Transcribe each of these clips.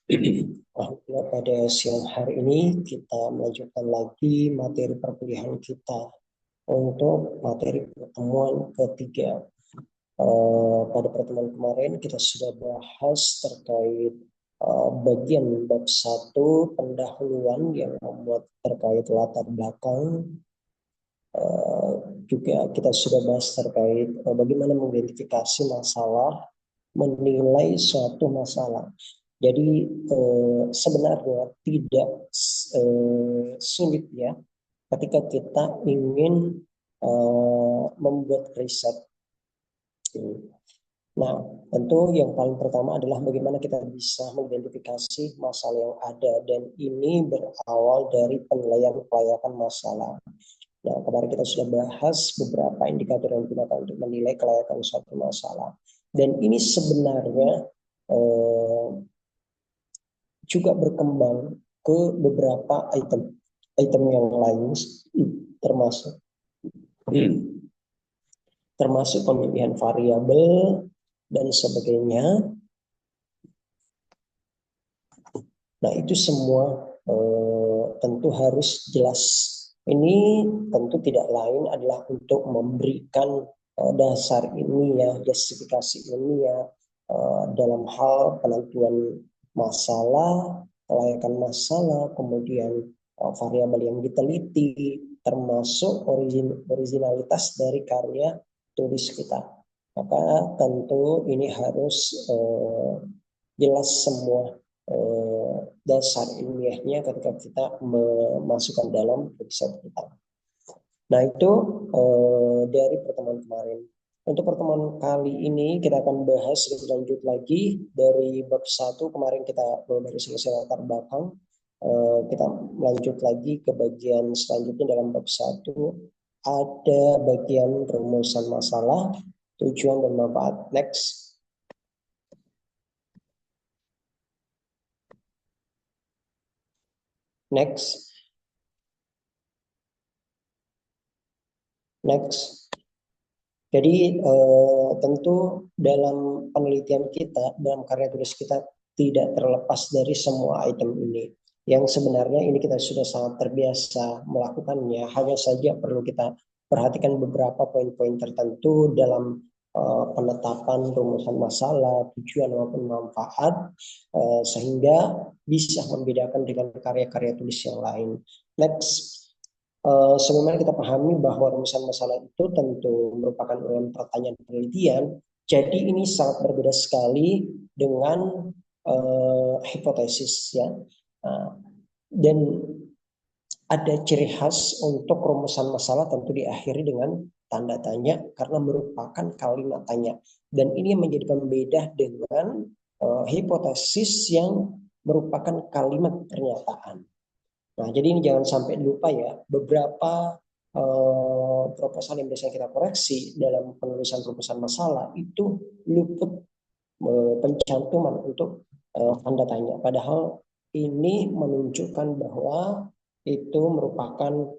Alhamdulillah pada siang hari ini kita melanjutkan lagi materi perkuliahan kita untuk materi pertemuan ketiga. Pada pertemuan kemarin kita sudah bahas terkait bagian bab 1 pendahuluan yang membuat terkait latar belakang. Juga kita sudah bahas terkait bagaimana mengidentifikasi masalah, menilai suatu masalah. Jadi sebenarnya tidak sulit ya ketika kita ingin membuat riset. Nah, tentu yang paling pertama adalah bagaimana kita bisa mengidentifikasi masalah yang ada, dan ini berawal dari penilaian kelayakan masalah. Nah, kemarin kita sudah bahas beberapa indikator yang digunakan untuk menilai kelayakan suatu masalah. Dan ini sebenarnya juga berkembang ke beberapa item yang lain, termasuk pemilihan variabel dan sebagainya. Nah, itu semua tentu harus jelas. Ini tentu tidak lain adalah untuk memberikan dasar ilmiah, justifikasi ilmiah dalam hal penentuan masalah, kelayakan masalah, kemudian variabel yang diteliti, termasuk originalitas dari karya tulis kita. Maka tentu ini harus jelas semua dasar ilmiahnya ketika kita memasukkan dalam riset kita. Nah, itu dari pertemuan kemarin. Untuk pertemuan kali ini kita akan bahas lebih lanjut lagi dari bab 1. Kemarin kita baru selesai latar belakang. Kita lanjut lagi ke bagian selanjutnya dalam bab 1. Ada bagian rumusan masalah, tujuan dan manfaat. Next. Jadi tentu dalam penelitian kita, dalam karya tulis kita tidak terlepas dari semua item ini. Yang sebenarnya ini kita sudah sangat terbiasa melakukannya. Hanya saja perlu kita perhatikan beberapa poin-poin tertentu dalam penetapan rumusan masalah, tujuan maupun manfaat, sehingga bisa membedakan dengan karya-karya tulis yang lain. Next. Sebagaimana kita pahami bahwa rumusan masalah itu tentu merupakan urutan pertanyaan penelitian, jadi ini sangat berbeda sekali dengan hipotesis ya. Dan ada ciri khas untuk rumusan masalah tentu diakhiri dengan tanda tanya karena merupakan kalimat tanya, dan ini yang menjadi pembeda dengan hipotesis yang merupakan kalimat pernyataan. Nah, jadi ini jangan sampai lupa ya, beberapa proposal yang biasanya kita koreksi dalam penulisan rumusan masalah itu luput pencantuman untuk tanda tanya. Padahal ini menunjukkan bahwa itu merupakan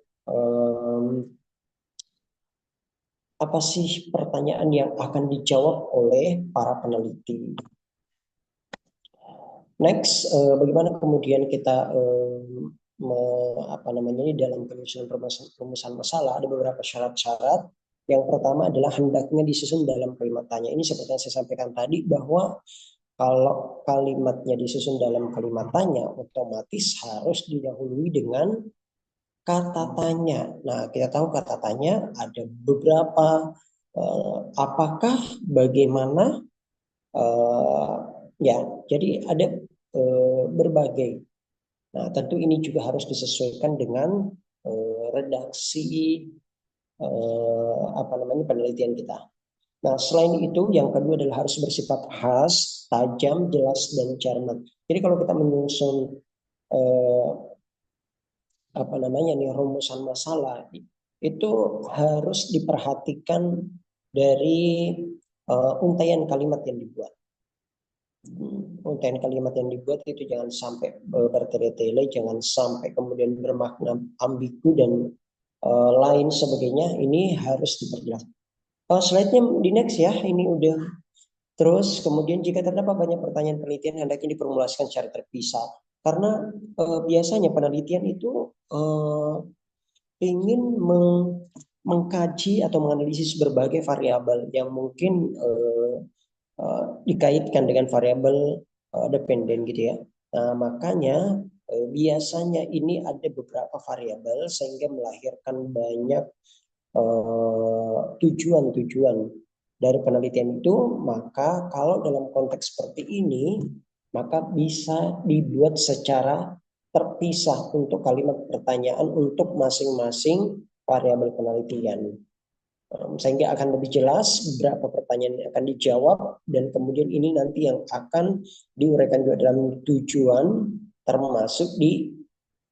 apa sih pertanyaan yang akan dijawab oleh para peneliti. Next, bagaimana kemudian kita dalam penyusunan rumusan masalah ada beberapa syarat-syarat. Yang pertama adalah hendaknya disusun dalam kalimat tanya. Ini seperti yang saya sampaikan tadi, bahwa kalau kalimatnya disusun dalam kalimat tanya, otomatis harus didahului dengan kata tanya. Nah, kita tahu kata tanya ada beberapa, apakah, bagaimana, ya. Jadi ada berbagai. Nah, tentu ini juga harus disesuaikan dengan redaksi penelitian kita. Nah, selain itu yang kedua adalah harus bersifat khas, tajam, jelas, dan cermat. Jadi kalau kita menyusun rumusan masalah itu harus diperhatikan dari untaian kalimat yang dibuat. Untaian kalimat yang dibuat itu jangan sampai bertele-tele, jangan sampai kemudian bermakna ambigu dan lain sebagainya. Ini harus diperjelas. Slide-nya di next ya, ini udah Terus kemudian jika terdapat banyak pertanyaan penelitian hendaknya diformulasikan secara terpisah. Karena biasanya penelitian itu ingin mengkaji atau menganalisis berbagai variabel yang mungkin dikaitkan dengan variabel dependen gitu ya. Nah, makanya biasanya ini ada beberapa variabel sehingga melahirkan banyak tujuan-tujuan dari penelitian itu. Maka kalau dalam konteks seperti ini, maka bisa dibuat secara terpisah untuk kalimat pertanyaan untuk masing-masing variabel penelitian. Sehingga akan lebih jelas berapa pertanyaan yang akan dijawab dan kemudian ini nanti yang akan diuraikan juga dalam tujuan termasuk di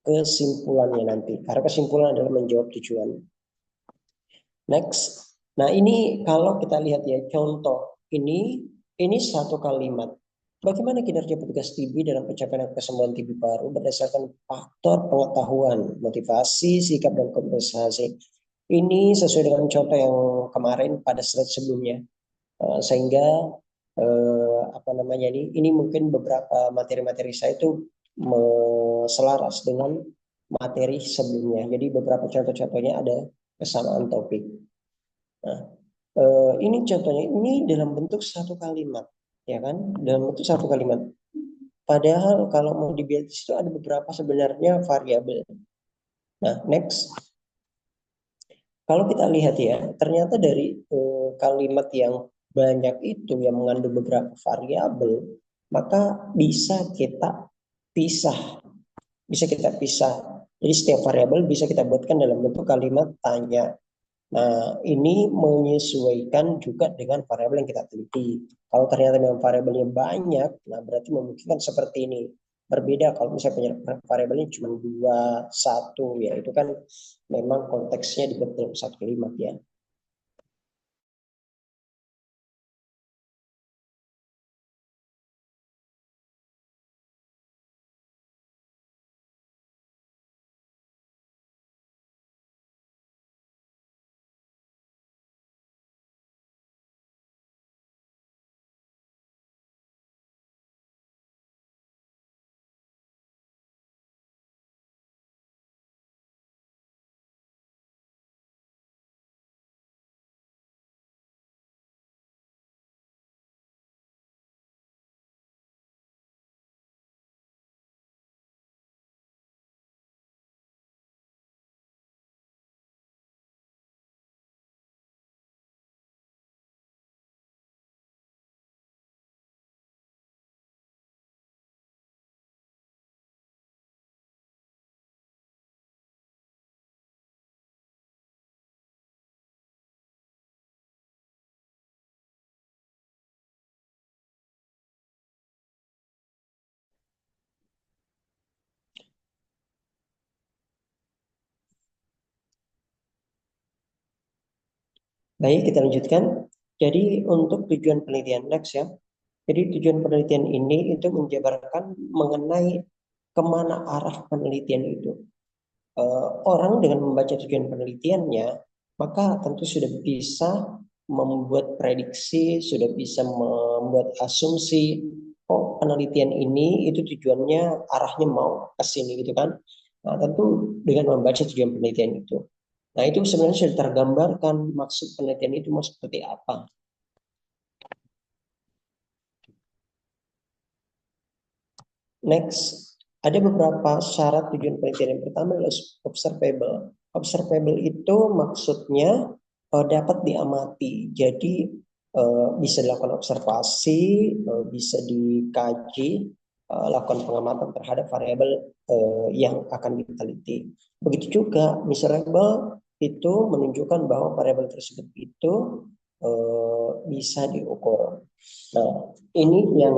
kesimpulannya nanti. Karena kesimpulan adalah menjawab tujuan. Next. Nah, ini kalau kita lihat ya contoh ini satu kalimat. Bagaimana kinerja petugas TB dalam pencapaian kesembuhan TB baru berdasarkan faktor pengetahuan, motivasi, sikap dan kompensasi. Ini sesuai dengan contoh yang kemarin pada slide sebelumnya. Sehingga apa namanya ini mungkin beberapa materi-materi saya itu selaras dengan materi sebelumnya. Jadi beberapa contoh-contohnya ada kesamaan topik. Nah, ini contohnya ini dalam bentuk satu kalimat, ya kan? Dalam bentuk satu kalimat. Padahal kalau mau dibilang itu ada beberapa sebenarnya variabel. Nah, next. Kalau kita lihat ya, ternyata dari kalimat yang banyak itu yang mengandung beberapa variabel, maka pisah, bisa kita pisah. Jadi setiap variabel bisa kita buatkan dalam bentuk kalimat tanya. Nah, ini menyesuaikan juga dengan variabel yang kita teliti. Kalau ternyata memang variabelnya banyak, nah berarti memungkinkan seperti ini. Berbeda kalau misalnya variabelnya cuma 2, 1, ya itu kan memang konteksnya dibuat dalam satu kalimat ya. Baik, kita lanjutkan. Jadi untuk tujuan penelitian next ya. Jadi tujuan penelitian ini itu menjabarkan mengenai kemana arah penelitian itu. Orang dengan membaca tujuan penelitiannya, maka tentu sudah bisa membuat prediksi, sudah bisa membuat asumsi, oh penelitian ini itu tujuannya arahnya mau ke sini gitu kan. Nah, tentu dengan membaca tujuan penelitian itu. Nah, itu sebenarnya sudah tergambarkan maksud penelitian itu mau seperti apa. Next, ada beberapa syarat tujuan penelitian. Yang pertama adalah observable. Observable itu maksudnya dapat diamati. Jadi bisa dilakukan observasi, bisa dikaji, lakukan pengamatan terhadap variabel yang akan diteliti. Begitu juga measurable itu menunjukkan bahwa variabel tersebut itu bisa diukur. Nah, ini yang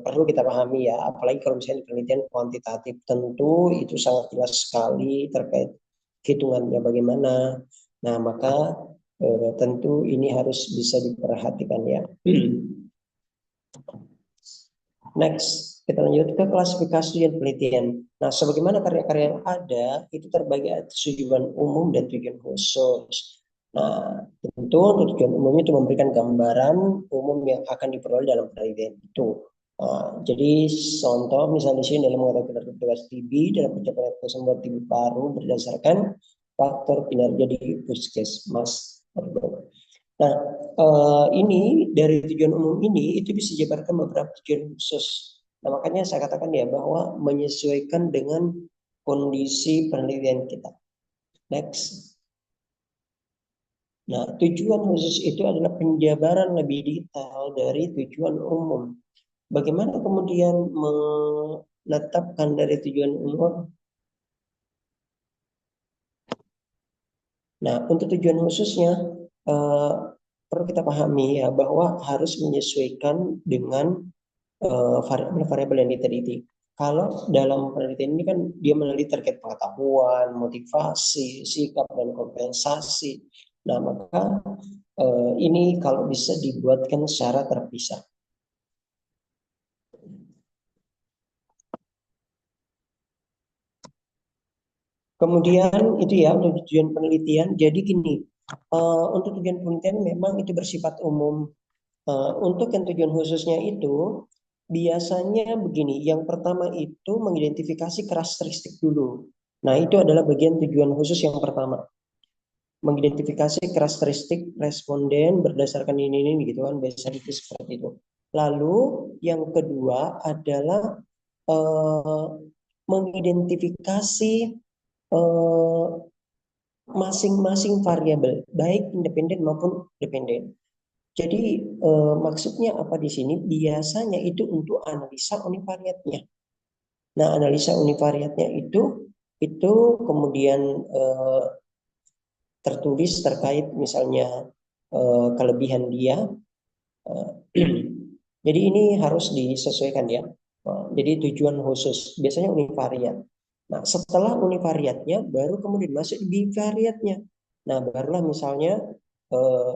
perlu kita pahami ya, apalagi kalau misalnya penelitian kuantitatif tentu itu sangat jelas sekali terkait hitungannya bagaimana. Nah, maka tentu ini harus bisa diperhatikan ya. Next, kita lanjut ke klasifikasi dan penelitian. Nah, sebagaimana karya-karya yang ada, itu terbagi atas tujuan umum dan tujuan khusus. Nah, tentu untuk tujuan umumnya itu memberikan gambaran umum yang akan diperoleh dalam penelitian itu. Jadi contoh misalnya di sini dalam mengetahui tugas TB dalam pencapaian kesembuhan TB paru berdasarkan faktor kinerja di puskesmas. Nah, ini dari tujuan umum ini itu bisa dijabarkan beberapa tujuan khusus. Nah, makanya saya katakan ya bahwa menyesuaikan dengan kondisi penelitian kita. Next. Nah, tujuan khusus itu adalah penjabaran lebih detail dari tujuan umum. Bagaimana kemudian menetapkan dari tujuan umum? Nah, untuk tujuan khususnya eh, perlu kita pahami ya bahwa harus menyesuaikan dengan variabel-variabel yang diteliti. Kalau dalam penelitian ini kan dia meneliti terkait pengetahuan, motivasi, sikap, dan kompensasi. Nah, maka ini kalau bisa dibuatkan secara terpisah. Kemudian itu ya untuk tujuan penelitian. Jadi gini, untuk tujuan penelitian memang itu bersifat umum. Untuk yang tujuan khususnya itu biasanya begini. Yang pertama itu mengidentifikasi karakteristik dulu. Nah, itu adalah bagian tujuan khusus yang pertama. Mengidentifikasi karakteristik responden berdasarkan ini gitu kan, biasa itu seperti itu. Lalu yang kedua adalah eh, mengidentifikasi eh, masing-masing variabel, baik independen maupun dependen. Jadi maksudnya apa di sini? Biasanya itu untuk analisa univariatnya. Nah, analisa univariatnya itu kemudian tertulis terkait misalnya kelebihan dia. Eh, jadi ini harus disesuaikan ya. Jadi tujuan khusus biasanya univariat. Nah, setelah univariatnya baru kemudian masuk di bivariatnya. Nah, barulah misalnya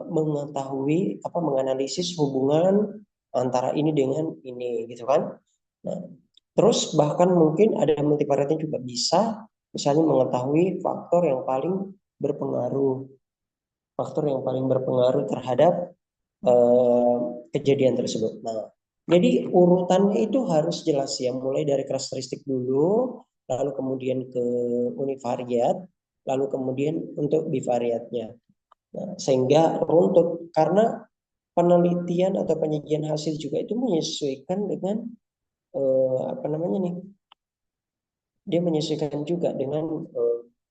mengetahui apa menganalisis hubungan antara ini dengan ini gitu kan. Nah, terus bahkan mungkin ada multivariatnya juga bisa misalnya mengetahui faktor yang paling berpengaruh terhadap eh, kejadian tersebut. Nah, jadi urutannya itu harus jelas ya, mulai dari karakteristik dulu, lalu kemudian ke univariat, lalu kemudian untuk bivariatnya. Nah, sehingga runtut karena penelitian atau penyajian hasil juga itu menyesuaikan dengan apa namanya nih, dia menyesuaikan juga dengan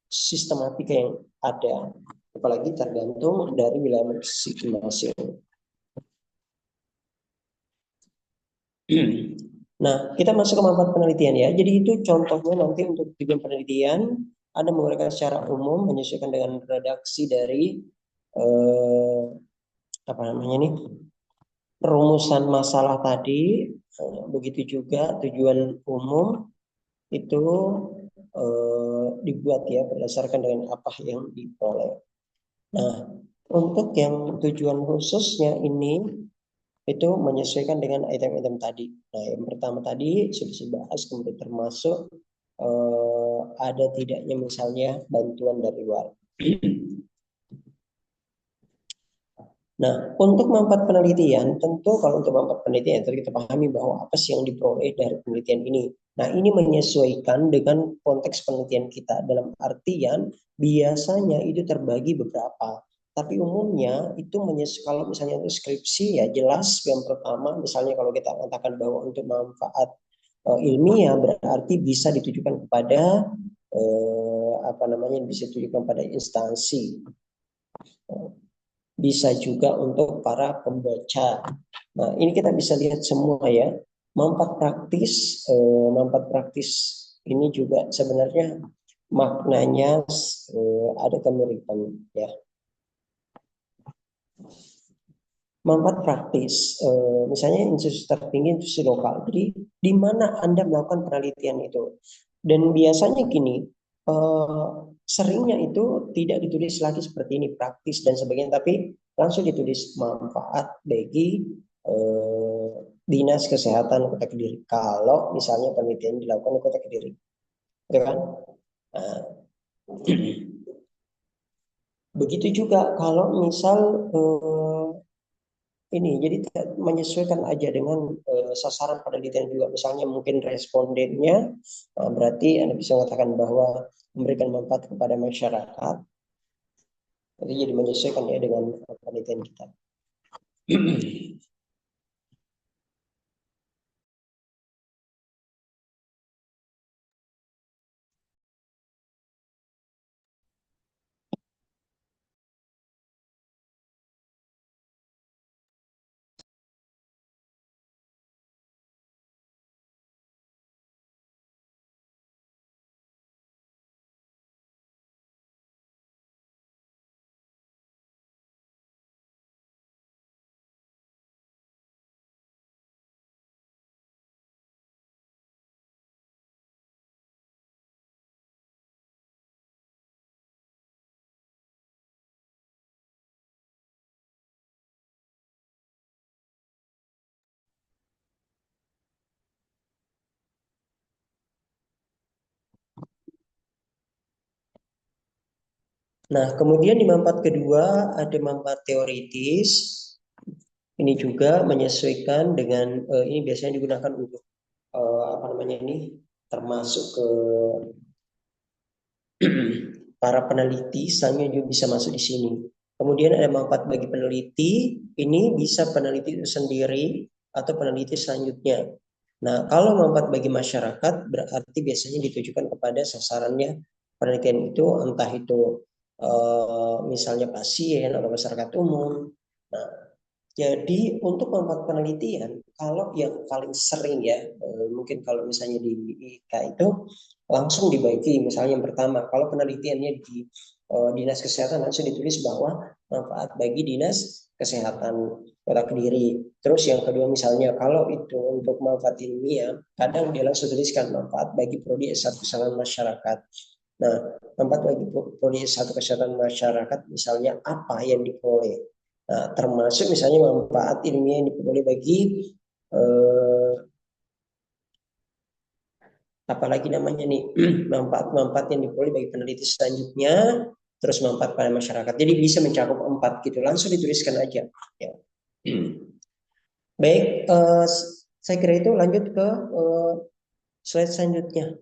sistematika yang ada, apalagi tergantung dari wilayah masing-masing. Nah, kita masuk ke manfaat penelitian ya. Jadi itu contohnya nanti untuk tujuan penelitian, Anda menggunakan secara umum menyesuaikan dengan redaksi dari eh, apa namanya nih rumusan masalah tadi. Begitu juga tujuan umum itu dibuat ya berdasarkan dengan apa yang diperoleh. Nah, untuk yang tujuan khususnya ini itu menyesuaikan dengan item-item tadi. Nah, yang pertama tadi sudah dibahas, kemudian termasuk ada tidaknya misalnya bantuan dari luar. Nah, untuk manfaat penelitian, tentu kalau untuk manfaat penelitian, tadi kita pahami bahwa apa sih yang diperoleh dari penelitian ini. Nah, ini menyesuaikan dengan konteks penelitian kita. Dalam artian, biasanya itu terbagi beberapa. Tapi umumnya itu kalau misalnya untuk skripsi ya jelas yang pertama, misalnya kalau kita katakan bahwa untuk manfaat ilmiah berarti bisa ditujukan kepada apa namanya bisa ditujukan pada instansi, bisa juga untuk para pembaca. Nah, ini kita bisa lihat semua ya. Manfaat praktis ini juga sebenarnya maknanya ada kemiripan ya. Manfaat praktis, misalnya institusi tertinggi, institusi lokal. Jadi di mana Anda melakukan penelitian itu? Dan biasanya gini, eh, seringnya itu tidak ditulis lagi seperti ini praktis dan sebagainya, tapi langsung ditulis manfaat bagi eh, dinas kesehatan Kota Kediri. Kalau misalnya penelitian dilakukan di Kota Kediri, ya kan? Nah, Begitu juga kalau misal ini, jadi menyesuaikan aja dengan sasaran penelitian juga. Misalnya mungkin respondennya, berarti Anda bisa mengatakan bahwa memberikan manfaat kepada masyarakat. Jadi menyesuaikan ya dengan penelitian kita. Nah, kemudian di manfaat kedua ada manfaat teoritis. Ini juga menyesuaikan dengan ini biasanya digunakan untuk apa namanya ini termasuk ke para peneliti, misalnya juga bisa masuk di sini. Kemudian ada manfaat bagi peneliti, ini bisa peneliti itu sendiri atau peneliti selanjutnya. Nah, kalau manfaat bagi masyarakat berarti biasanya ditujukan kepada sasarannya penelitian itu, entah itu misalnya pasien atau masyarakat umum. Nah, jadi untuk manfaat penelitian, kalau yang paling sering ya, mungkin kalau misalnya di IK itu langsung dibagi. Misalnya yang pertama, kalau penelitiannya di Dinas Kesehatan langsung ditulis bahwa manfaat bagi Dinas Kesehatan Kota Kediri. Terus yang kedua misalnya kalau itu untuk manfaat ilmiah, kadang dia langsung tuliskan manfaat bagi prodi S1 kesehatan masyarakat. Nah, manfaat bagi prodi S1 kesehatan masyarakat misalnya apa yang diperoleh. Nah, termasuk misalnya manfaat ilmiah yang diperoleh bagi eh, apalagi namanya nih manfaat-manfaat yang diperoleh bagi peneliti selanjutnya, terus manfaat pada masyarakat. Jadi bisa mencakup 4 gitu. Langsung dituliskan aja. Ya. Baik, saya kira itu lanjut ke slide selanjutnya.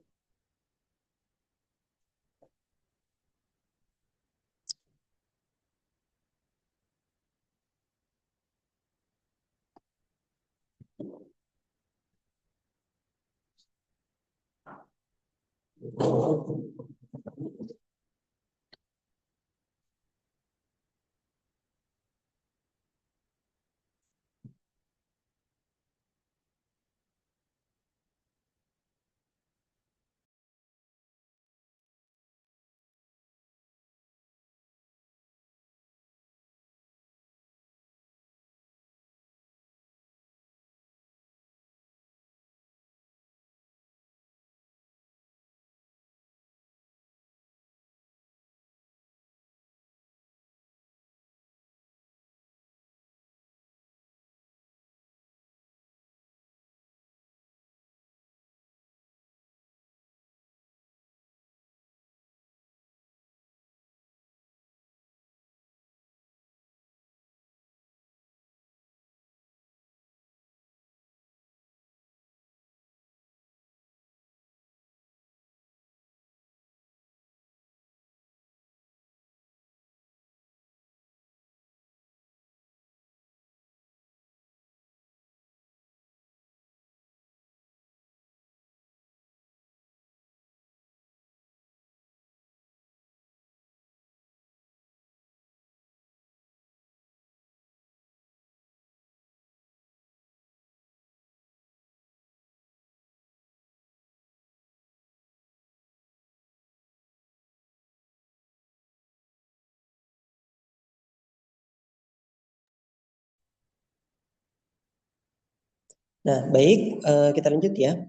Nah, baik, kita lanjut ya.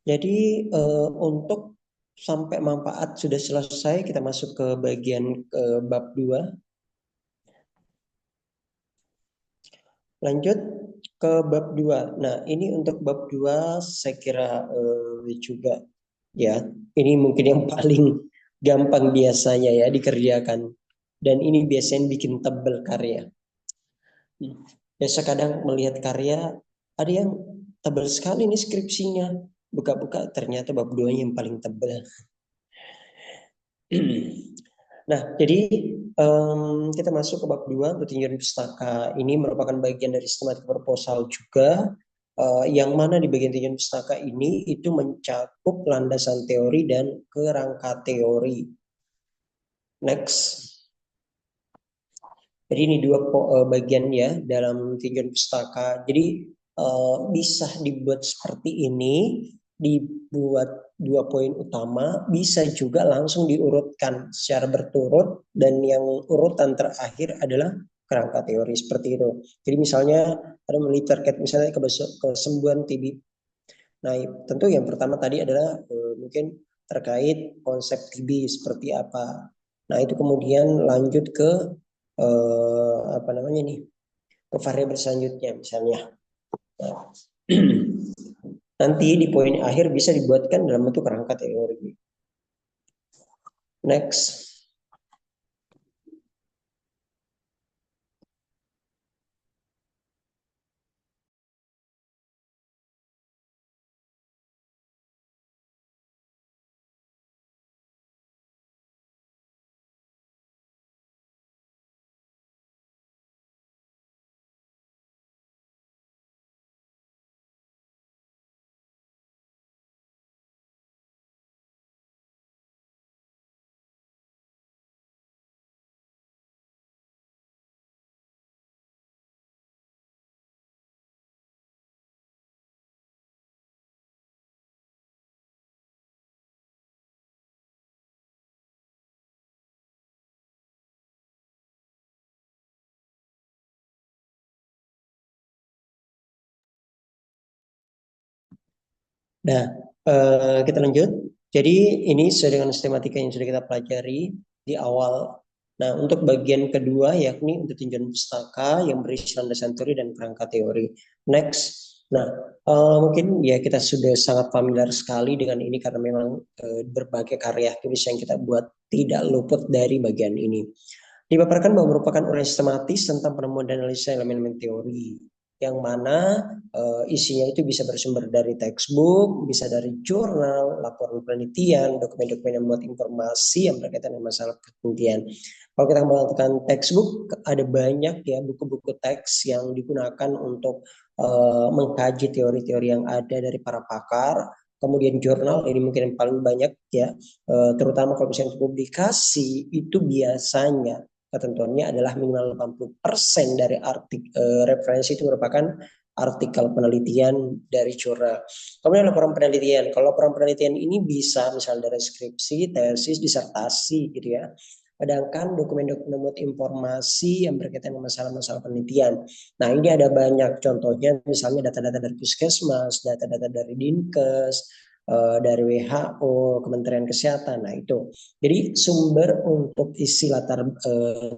Jadi untuk sampai manfaat sudah selesai, kita masuk ke bagian ke bab 2. Lanjut ke bab 2. Nah, ini untuk bab 2 saya kira juga ya. Ini mungkin yang paling gampang biasanya ya dikerjakan Dan ini biasanya bikin tebel karya. Biasa kadang melihat karya, ada yang tebal sekali nih skripsinya. Buka-buka ternyata bab 2 yang paling tebal. Nah, jadi kita masuk ke bab 2 untuk tinjauan pustaka. Ini merupakan bagian dari sistematik proposal juga, yang mana di bagian tinjauan pustaka ini itu mencakup landasan teori dan kerangka teori. Next. Jadi ini dua bagian ya dalam tinjauan pustaka. Jadi bisa dibuat seperti ini, dibuat 2 poin utama, bisa juga langsung diurutkan secara berturut, dan yang urutan terakhir adalah kerangka teori seperti itu. Jadi misalnya ada meneliti terkait misalnya kesembuhan TB. Nah, tentu yang pertama tadi adalah mungkin terkait konsep TB seperti apa. Nah, itu kemudian lanjut ke apa namanya nih, ke variabel selanjutnya misalnya. Nah, nanti di poin akhir bisa dibuatkan dalam bentuk kerangka teori. Next. Nah, kita lanjut. Jadi ini sesuai dengan sistematika yang sudah kita pelajari di awal. Nah, untuk bagian kedua yakni untuk tinjauan pustaka yang berisi landasan teori dan kerangka teori. Next. Nah, mungkin ya kita sudah sangat familiar sekali dengan ini karena memang berbagai karya tulis yang kita buat tidak luput dari bagian ini. Dipaparkan bahwa merupakan uraian sistematis tentang penemuan dan analisa elemen-elemen teori, yang mana isinya itu bisa bersumber dari textbook, bisa dari jurnal, laporan penelitian, dokumen-dokumen yang membuat informasi yang berkaitan dengan masalah penelitian. Kalau kita mengatakan textbook, ada banyak ya buku-buku teks yang digunakan untuk mengkaji teori-teori yang ada dari para pakar. Kemudian jurnal ini mungkin yang paling banyak ya, terutama kalau misalnya publikasi itu biasanya ketentuannya adalah minimal 80% dari referensi itu merupakan artikel penelitian dari jurnal. Kemudian laporan penelitian. Kalau laporan penelitian ini bisa misalnya dari skripsi, tesis, disertasi gitu ya. Sedangkan dokumen-dokumen informasi yang berkaitan dengan masalah-masalah penelitian. Nah, ini ada banyak contohnya, misalnya data-data dari Puskesmas, data-data dari Dinkes, dari WHO, Kementerian Kesehatan. Nah, itu. Jadi sumber untuk isi latar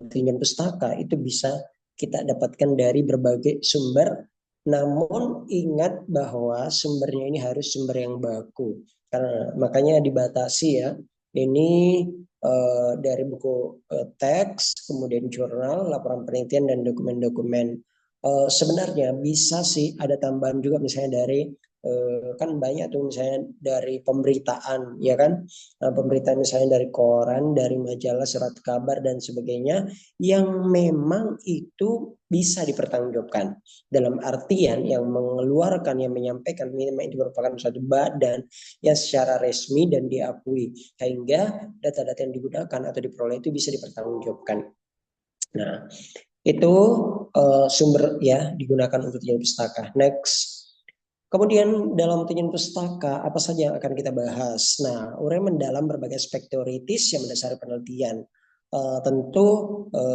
tinjauan pustaka itu bisa kita dapatkan dari berbagai sumber. Namun ingat bahwa sumbernya ini harus sumber yang baku. Karena makanya dibatasi ya. Ini dari buku teks, kemudian jurnal, laporan penelitian dan dokumen-dokumen. Sebenarnya bisa sih ada tambahan juga misalnya dari kan banyak tuh misalnya dari pemberitaan ya kan, pemberitaan misalnya dari koran, dari majalah, surat kabar dan sebagainya yang memang itu bisa dipertanggungjawabkan dalam artian yang mengeluarkan, yang menyampaikan memang itu merupakan suatu badan yang secara resmi dan diakui sehingga data-data yang digunakan atau diperoleh itu bisa dipertanggungjawabkan. Nah, itu sumber ya digunakan untuk tinjauan pustaka. Next. Kemudian dalam tinjauan pustaka apa saja yang akan kita bahas? Nah, uraian mendalam berbagai aspek teoritis yang mendasari penelitian. Tentu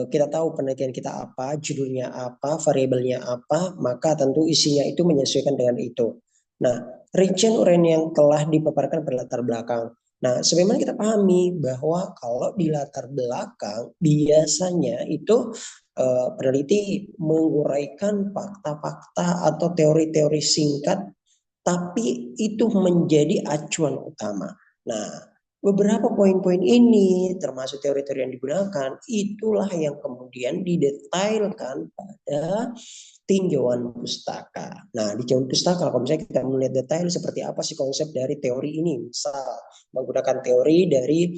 kita tahu penelitian kita apa, judulnya apa, variabelnya apa, maka tentu isinya itu menyesuaikan dengan itu. Nah, rincian uraian yang telah dipaparkan pada latar belakang. Nah, sebagaimana kita pahami bahwa kalau di latar belakang biasanya itu peneliti menguraikan fakta-fakta atau teori-teori singkat, tapi itu menjadi acuan utama. Nah, beberapa poin-poin ini termasuk teori-teori yang digunakan itulah yang kemudian didetailkan pada tinjauan pustaka. Nah, di tinjauan pustaka, kalau misalnya kita melihat detail seperti apa sih konsep dari teori ini, misal menggunakan teori dari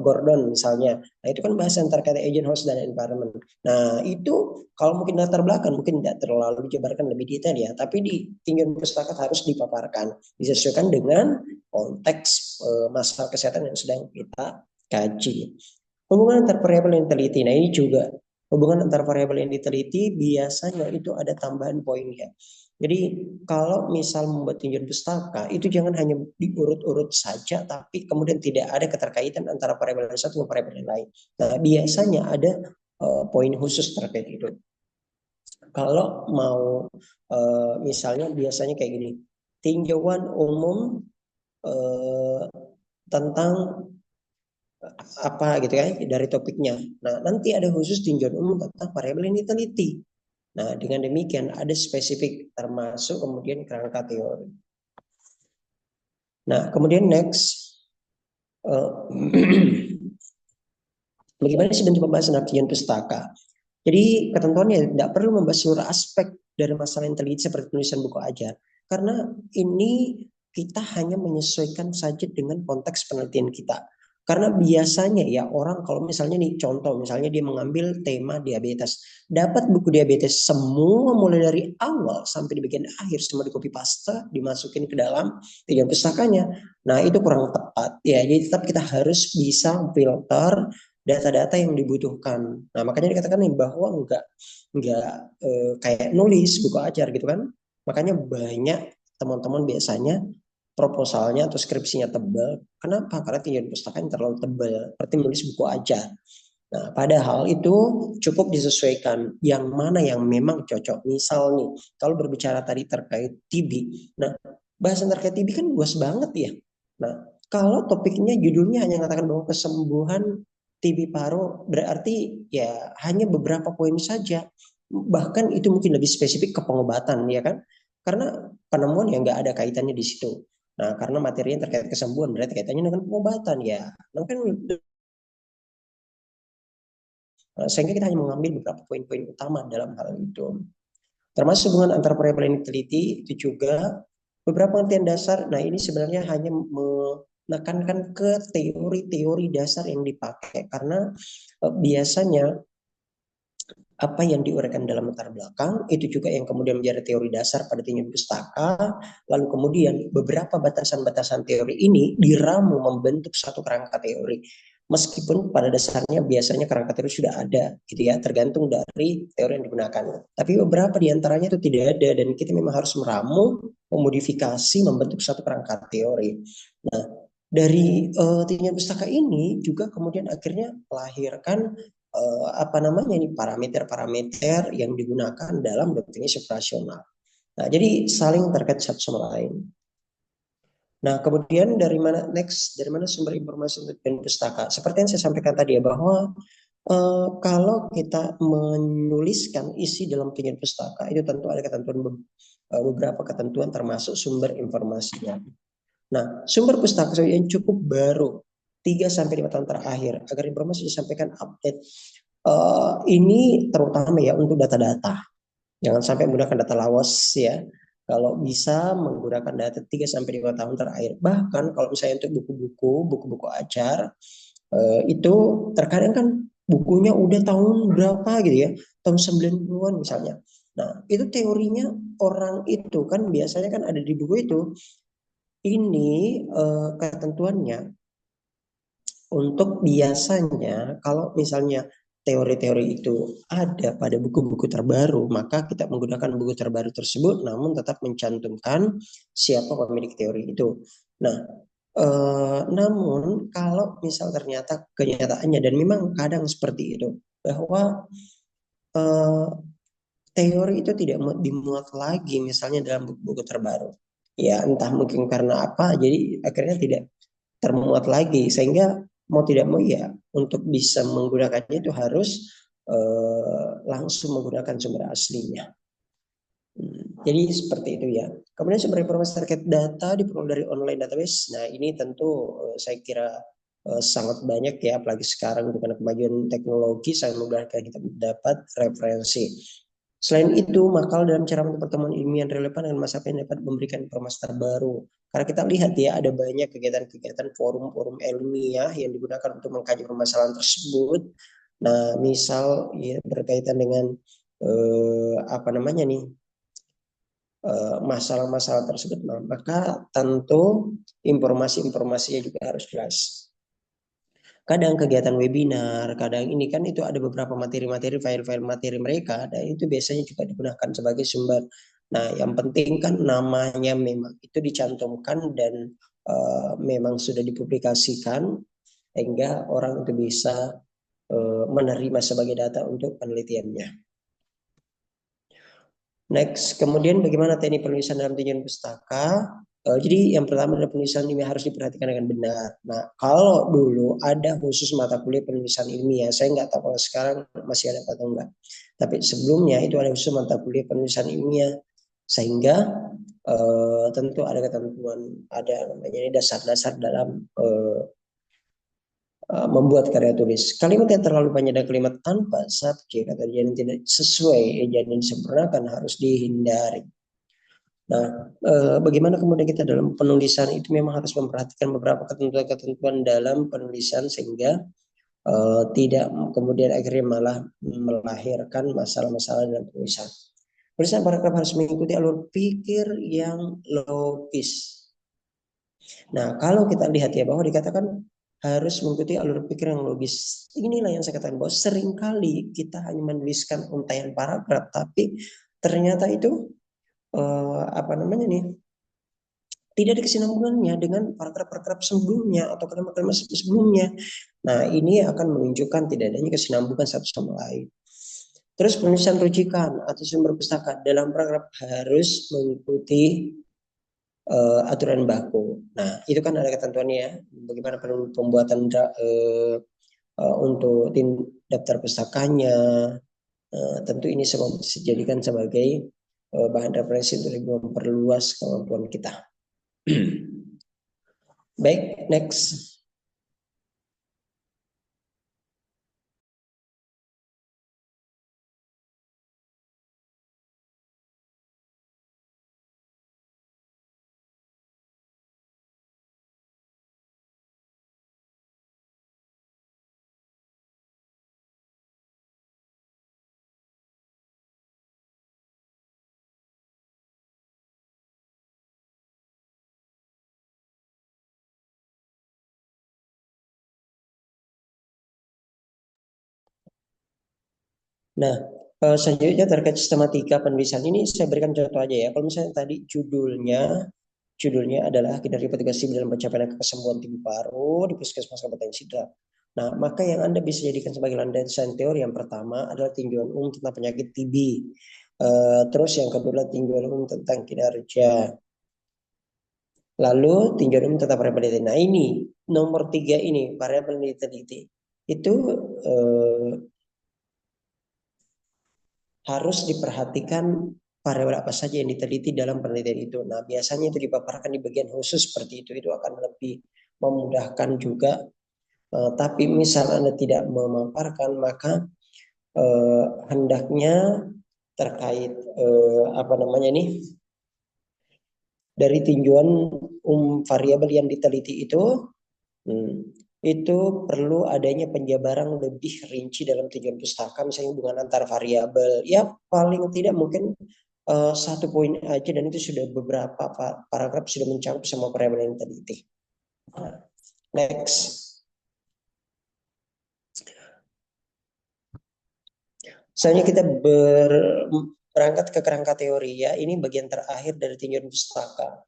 Gordon misalnya. Nah, itu kan bahasan terkait agent, host, dan environment. Nah, itu kalau mungkin latar belakang mungkin tidak terlalu dijabarkan lebih detail ya, tapi di tinjauan pustaka harus dipaparkan, disesuaikan dengan konteks masalah kesehatan yang sedang kita kaji. Hubungan antar variabel yang diteliti. Nah, ini juga hubungan antar variabel yang diteliti biasanya itu ada tambahan poinnya. Jadi kalau misal membuat tinjauan pustaka itu jangan hanya diurut-urut saja, tapi kemudian tidak ada keterkaitan antara variabel yang satu dengan variabel yang lain. Nah, biasanya ada poin khusus terkait itu. Kalau mau misalnya biasanya kayak gini, tinjauan umum eh, tentang apa gitu kan dari topiknya. Nah, nanti ada khusus tinjauan umum tentang variabel yang diteliti. Nah, dengan demikian ada spesifik termasuk kemudian kerangka teori. Nah, kemudian next bagaimana sih bentuk pembahasan tinjauan pustaka? Jadi ketentuannya tidak perlu membahas seluruh aspek dari masalah yang teliti seperti tulisan buku ajar. Karena ini kita hanya menyesuaikan saja dengan konteks penelitian kita. Karena biasanya ya orang kalau misalnya nih contoh misalnya dia mengambil tema diabetes. Dapat buku diabetes semua mulai dari awal sampai di bagian akhir semua di copy paste dimasukin ke dalam tinjauan pustakanya. Nah itu kurang tepat ya. Jadi tetap kita harus bisa filter data-data yang dibutuhkan. Nah, makanya dikatakan nih bahwa enggak kayak nulis buku ajar gitu kan. Makanya banyak teman-teman biasanya proposalnya atau skripsinya tebal. Kenapa? Karena tinjauan pustaka yang terlalu tebal. Seperti nulis buku ajar. Nah, padahal itu cukup disesuaikan yang mana yang memang cocok. Misal nih, kalau berbicara tadi terkait TB. Nah, bahasan terkait TB kan luas banget ya. Nah, kalau topiknya judulnya hanya mengatakan bahwa kesembuhan TB paru berarti ya hanya beberapa poin saja. Bahkan itu mungkin lebih spesifik ke pengobatan ya kan. Karena penemuan yang nggak ada kaitannya di situ. Nah, karena materinya terkait kesembuhan berarti kaitannya dengan pengobatan ya. Nah, kan sehingga kita hanya mengambil beberapa poin-poin utama dalam hal itu. Termasuk hubungan antar variabel yang diteliti itu juga beberapa pengertian dasar. Nah ini sebenarnya hanya menekankan ke teori-teori dasar yang dipakai karena biasanya apa yang diuraikan dalam latar belakang itu juga yang kemudian menjadi teori dasar pada tinjauan pustaka. Lalu kemudian beberapa batasan-batasan teori ini diramu membentuk satu kerangka teori. Meskipun pada dasarnya biasanya kerangka teori sudah ada, gitu ya, tergantung dari teori yang digunakan. Tapi beberapa di antaranya itu tidak ada dan kita memang harus meramu, memodifikasi, membentuk satu kerangka teori. Nah, dari tinjauan pustaka ini juga kemudian akhirnya melahirkan apa namanya ini parameter-parameter yang digunakan dalam definisi operasional. Nah, jadi saling terkait satu sama lain. Nah, kemudian dari mana next? Dari mana sumber informasi untuk pustaka? Seperti yang saya sampaikan tadi ya bahwa kalau kita menuliskan isi dalam tinjauan pustaka itu tentu ada ketentuan beberapa ketentuan termasuk sumber informasinya. Nah, sumber pustaka yang cukup baru 3 sampai 5 tahun terakhir agar informasi disampaikan update. Ini terutama ya untuk data-data. Jangan sampai menggunakan data lawas ya. Kalau bisa menggunakan data 3 sampai 5 tahun terakhir. Bahkan kalau misalnya untuk buku-buku ajar itu terkadang kan bukunya udah tahun berapa gitu ya. Tahun 90-an misalnya. Nah, itu teorinya orang itu kan biasanya kan ada di buku itu. Ini ketentuannya untuk biasanya kalau misalnya teori-teori itu ada pada buku-buku terbaru, maka kita menggunakan buku terbaru tersebut namun tetap mencantumkan siapa pemilik teori itu. Nah, namun kalau misal ternyata kenyataannya dan memang kadang seperti itu bahwa eh, teori itu tidak dimuat lagi misalnya dalam buku-buku terbaru. Ya entah mungkin karena apa, jadi akhirnya tidak termuat lagi sehingga mau tidak mau ya untuk bisa menggunakannya itu harus langsung menggunakan sumber aslinya. Jadi seperti itu ya. Kemudian sumber informasi terkait data diperoleh dari online database. Nah ini tentu saya kira sangat banyak ya, apalagi sekarang dengan kemajuan teknologi sangat mudah kita dapat referensi. Selain itu, makalah dalam ceramah pertemuan ilmiah yang relevan dengan masa yang dapat memberikan informasi terbaru. Karena kita lihat ya, ada banyak kegiatan-kegiatan forum-forum ilmiah yang digunakan untuk mengkaji permasalahan tersebut. Nah, misal ya, berkaitan dengan apa namanya nih, masalah-masalah tersebut, maka tentu informasi-informasinya juga harus jelas. Kadang kegiatan webinar, kadang ini kan itu ada beberapa materi-materi, file-file materi mereka, dan itu biasanya juga digunakan sebagai sumber. Nah, yang penting kan namanya memang itu dicantumkan dan memang sudah dipublikasikan sehingga orang itu bisa menerima sebagai data untuk penelitiannya. Next, kemudian bagaimana teknik penulisan dalam tinjauan pustaka? Jadi yang pertama adalah penulisan ilmiah harus diperhatikan dengan benar. Nah, kalau dulu ada khusus mata kuliah penulisan ilmiah, saya nggak tahu kalau sekarang masih ada atau enggak. Tapi sebelumnya itu ada khusus mata kuliah penulisan ilmiah, sehingga tentu ada ketentuan, ada namanya ini dasar-dasar dalam membuat karya tulis. Kalimat yang terlalu banyak dan kalimat tanpa subjek atau yang tidak sesuai yang disempurnakan harus dihindari. Nah, bagaimana kemudian kita dalam penulisan itu memang harus memperhatikan beberapa ketentuan-ketentuan dalam penulisan sehingga tidak kemudian akhirnya malah melahirkan masalah-masalah dalam penulisan. Penulisan paragraf harus mengikuti alur pikir yang logis. Nah, kalau kita lihat ya bahwa dikatakan harus mengikuti alur pikir yang logis. Inilah yang saya katakan bahwa seringkali kita hanya menuliskan untaian paragraf, tapi ternyata itu apa namanya nih, tidak ada kesinambungannya dengan paragraf-paragraf sebelumnya atau kalimat-kalimat sebelumnya. Nah, ini akan menunjukkan tidak adanya kesinambungan satu sama lain. Terus penulisan rujukan atau sumber pustaka dalam paragraf harus mengikuti aturan baku. Nah, itu kan ada ketentuannya ya, bagaimana pembuatan untuk daftar pustakanya. Tentu ini semua bisa dijadikan sebagai bahan referensi untuk lebih memperluas kemampuan kita. Baik, next. Nah, selanjutnya terkait sistematika penulisan ini saya berikan contoh aja ya. Kalau misalnya tadi judulnya adalah kinerja petugas sipil dalam pencapaian kesembuhan tinggi paru di puskesmas kabupaten Sidrap. Nah, maka yang Anda bisa jadikan sebagai landasan teori yang pertama adalah tinjauan umum tentang penyakit TB. Terus yang kedua adalah tinjauan umum tentang kinerja. Lalu tinjauan umum tentang variabel diteliti. Nah, ini nomor 3 ini variabel diteliti. Itu harus diperhatikan variabel apa saja yang diteliti dalam penelitian itu. Nah, biasanya itu dipaparkan di bagian khusus seperti itu. Itu akan lebih memudahkan juga. Tapi misal Anda tidak memaparkan, maka hendaknya terkait apa namanya nih, dari tinjauan variabel yang diteliti hmm, itu perlu adanya penjabaran lebih rinci dalam tinjauan pustaka, misalnya hubungan antar variabel. Ya paling tidak mungkin satu poin aja dan itu sudah beberapa paragraf sudah mencakup semua variabel yang diteliti. Next. Misalnya kita berangkat ke kerangka teori ya, ini bagian terakhir dari tinjauan pustaka.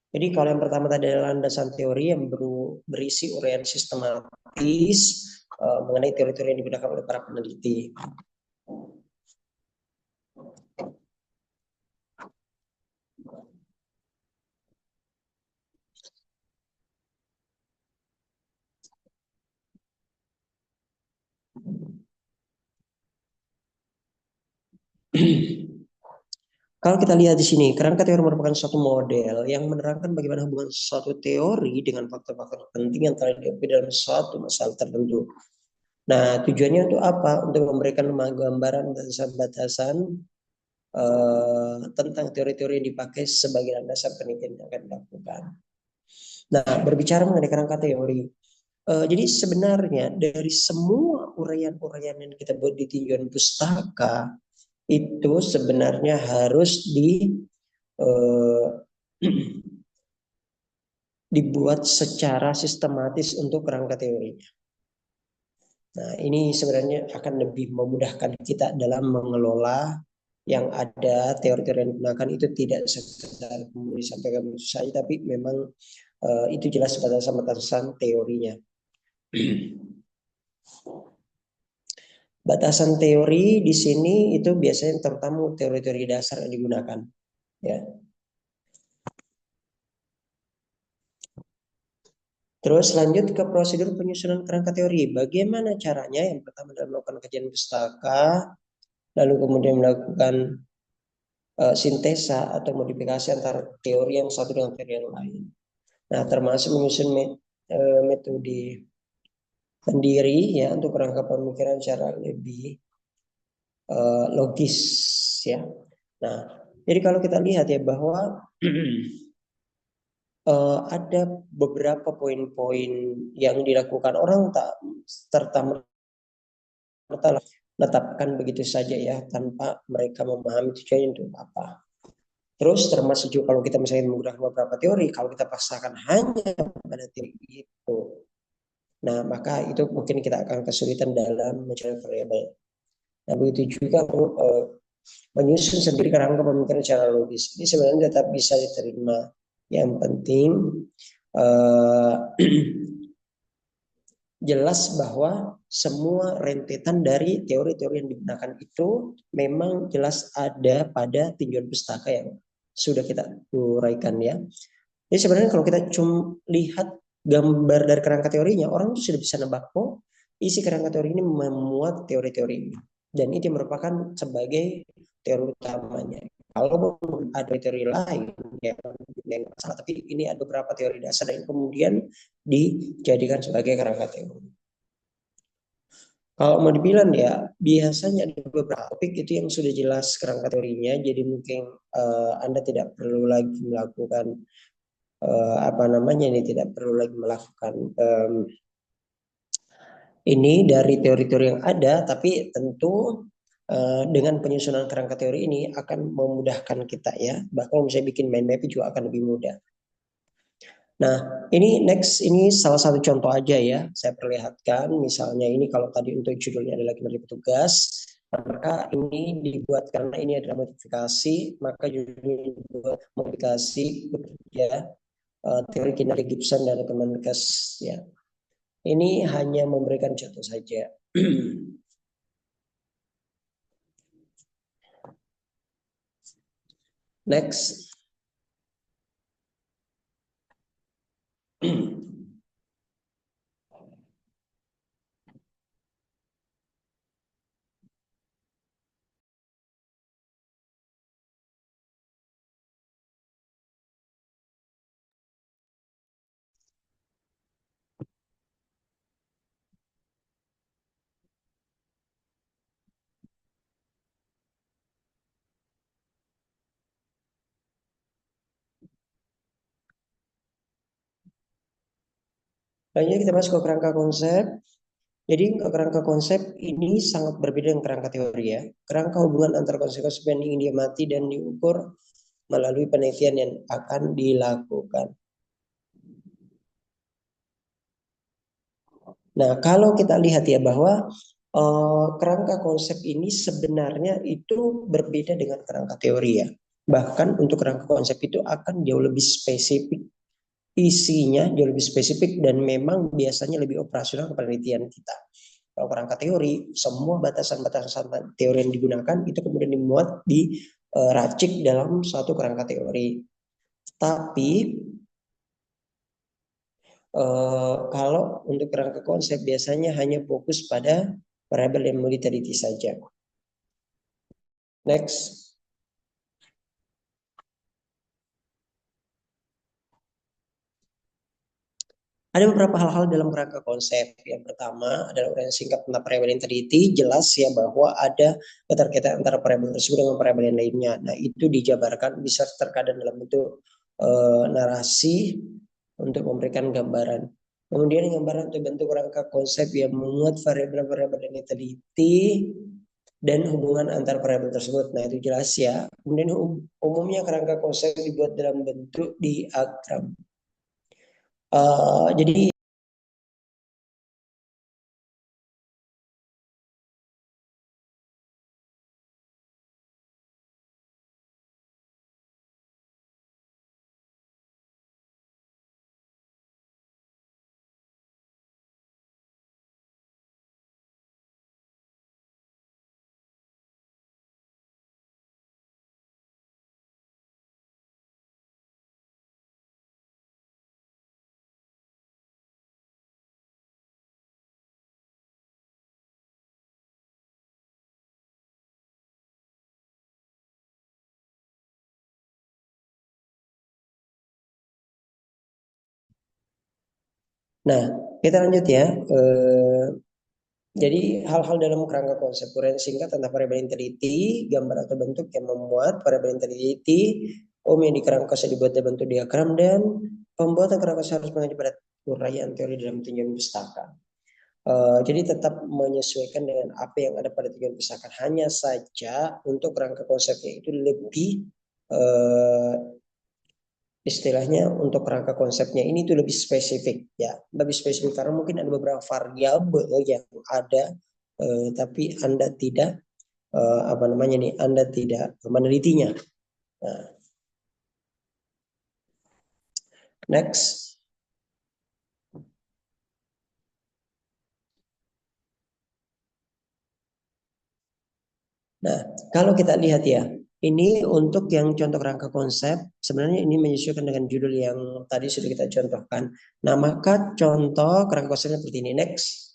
Jadi kalau yang pertama tadi adalah landasan teori yang berisi uraian sistematis mengenai teori-teori yang digunakan oleh para peneliti. Kalau kita lihat di sini, kerangka teori merupakan suatu model yang menerangkan bagaimana hubungan suatu teori dengan faktor-faktor penting yang telah dihadapi dalam suatu masalah tertentu. Nah, tujuannya untuk apa? Untuk memberikan gambaran batasan-batasan tentang teori-teori yang dipakai sebagai landasan penelitian yang akan dilakukan. Nah, berbicara mengenai kerangka teori, jadi sebenarnya dari semua uraian-uraian yang kita buat di tinjauan pustaka itu sebenarnya harus eh, dibuat secara sistematis untuk kerangka teorinya. Nah, ini sebenarnya akan lebih memudahkan kita dalam mengelola yang ada teori-teori yang digunakan itu tidak sekedar disampaikan begitu saja, tapi memang itu jelas batasan-batasan teorinya. Batasan teori di sini itu biasanya terutama teori-teori dasar yang digunakan, ya. Terus lanjut ke prosedur penyusunan kerangka teori. Bagaimana caranya? Yang pertama adalah melakukan kajian pustaka, lalu kemudian melakukan sintesa atau modifikasi antara teori yang satu dengan teori yang lain. Nah, termasuk menyusun metode sendiri ya untuk kerangka pemikiran secara lebih logis ya. Nah, jadi kalau kita lihat ya bahwa ada beberapa poin-poin yang dilakukan orang tak serta merta menetapkan begitu saja ya tanpa mereka memahami tujuannya untuk apa. Terus termasuk juga kalau kita misalnya menggunakan beberapa teori, kalau kita paksakan hanya pada teori itu, nah maka itu mungkin kita akan kesulitan dalam mencari variabel. Nah begitu juga menyusun sendiri kerangka pemikiran secara logis. Ini sebenarnya tetap bisa diterima. Yang penting eh, jelas bahwa semua rentetan dari teori-teori yang digunakan itu memang jelas ada pada tinjauan pustaka yang sudah kita uraikan ya. Jadi sebenarnya kalau kita cuma lihat gambar dari kerangka teorinya, orang itu sudah bisa nebak, oh isi kerangka teori ini memuat teori-teori ini. Dan itu merupakan sebagai teori utamanya. Kalau ada teori lain yang salah, tapi ini ada beberapa teori dasar yang kemudian dijadikan sebagai kerangka teori. Kalau mau dibilang ya, biasanya ada beberapa topik itu yang sudah jelas kerangka teorinya, jadi mungkin Anda tidak perlu lagi melakukan apa namanya ini tidak perlu lagi melakukan ini dari teori-teori yang ada, tapi tentu dengan penyusunan kerangka teori ini akan memudahkan kita ya. Bahkan misalnya bikin mind map juga akan lebih mudah. Nah, ini next, ini salah satu contoh aja ya. Saya perlihatkan, misalnya ini kalau tadi untuk judulnya adalah kinerja petugas, maka ini dibuat karena ini adalah modifikasi, maka judulnya dibuat modifikasi ya, teori kinerja Gibson dan Kemenkes ya. Ini hanya memberikan contoh saja. Next. Selanjutnya kita masuk ke kerangka konsep. Jadi kerangka konsep ini sangat berbeda dengan kerangka teori ya. Kerangka hubungan antara konsep-konsep yang ingin diamati dan diukur melalui penelitian yang akan dilakukan. Nah, kalau kita lihat ya bahwa kerangka konsep ini sebenarnya itu berbeda dengan kerangka teori ya. Bahkan untuk kerangka konsep itu akan jauh lebih spesifik. Isinya jauh lebih spesifik dan memang biasanya lebih operasional ke penelitian kita. Kalau kerangka teori, semua batasan-batasan teori yang digunakan itu kemudian dimuat di racik dalam suatu kerangka teori. Tapi kalau untuk kerangka konsep biasanya hanya fokus pada variabel yang mau diteliti saja. Next. Ada beberapa hal-hal dalam kerangka konsep. Yang pertama adalah uraian singkat tentang variabel yang teliti. Jelas ya bahwa ada keterkaitan antara variabel tersebut dengan variabel yang lainnya. Nah, itu dijabarkan bisa terkadang dalam bentuk narasi untuk memberikan gambaran. Kemudian gambaran untuk bentuk kerangka konsep yang memuat variabel-variabel yang diteliti dan hubungan antar variabel tersebut. Nah, itu jelas ya. Kemudian umumnya kerangka konsep dibuat dalam bentuk diagram. Jadi nah, kita lanjut ya. Jadi hal-hal dalam kerangka konsep uraian singkat tentang variabel yang teliti, gambar atau bentuk yang memuat variabel yang teliti, yang di kerangka konsep dibuat dalam bentuk diagram, dan pembuatan kerangka konsep harus mengacu pada uraian teori dalam tinjauan pustaka. Jadi tetap menyesuaikan dengan apa yang ada pada tinjauan pustaka. Hanya saja untuk kerangka konsepnya itu lebih uh, istilahnya untuk kerangka konsepnya ini tuh lebih spesifik ya, lebih spesifik karena mungkin ada beberapa variabel yang ada tapi Anda tidak apa namanya nih, Anda tidak menelitinya. Nah, next. Nah, kalau kita lihat ya, ini untuk yang contoh rangka konsep, sebenarnya ini menyesuaikan dengan judul yang tadi sudah kita contohkan. Nah, maka contoh kerangka konsepnya seperti ini. Next.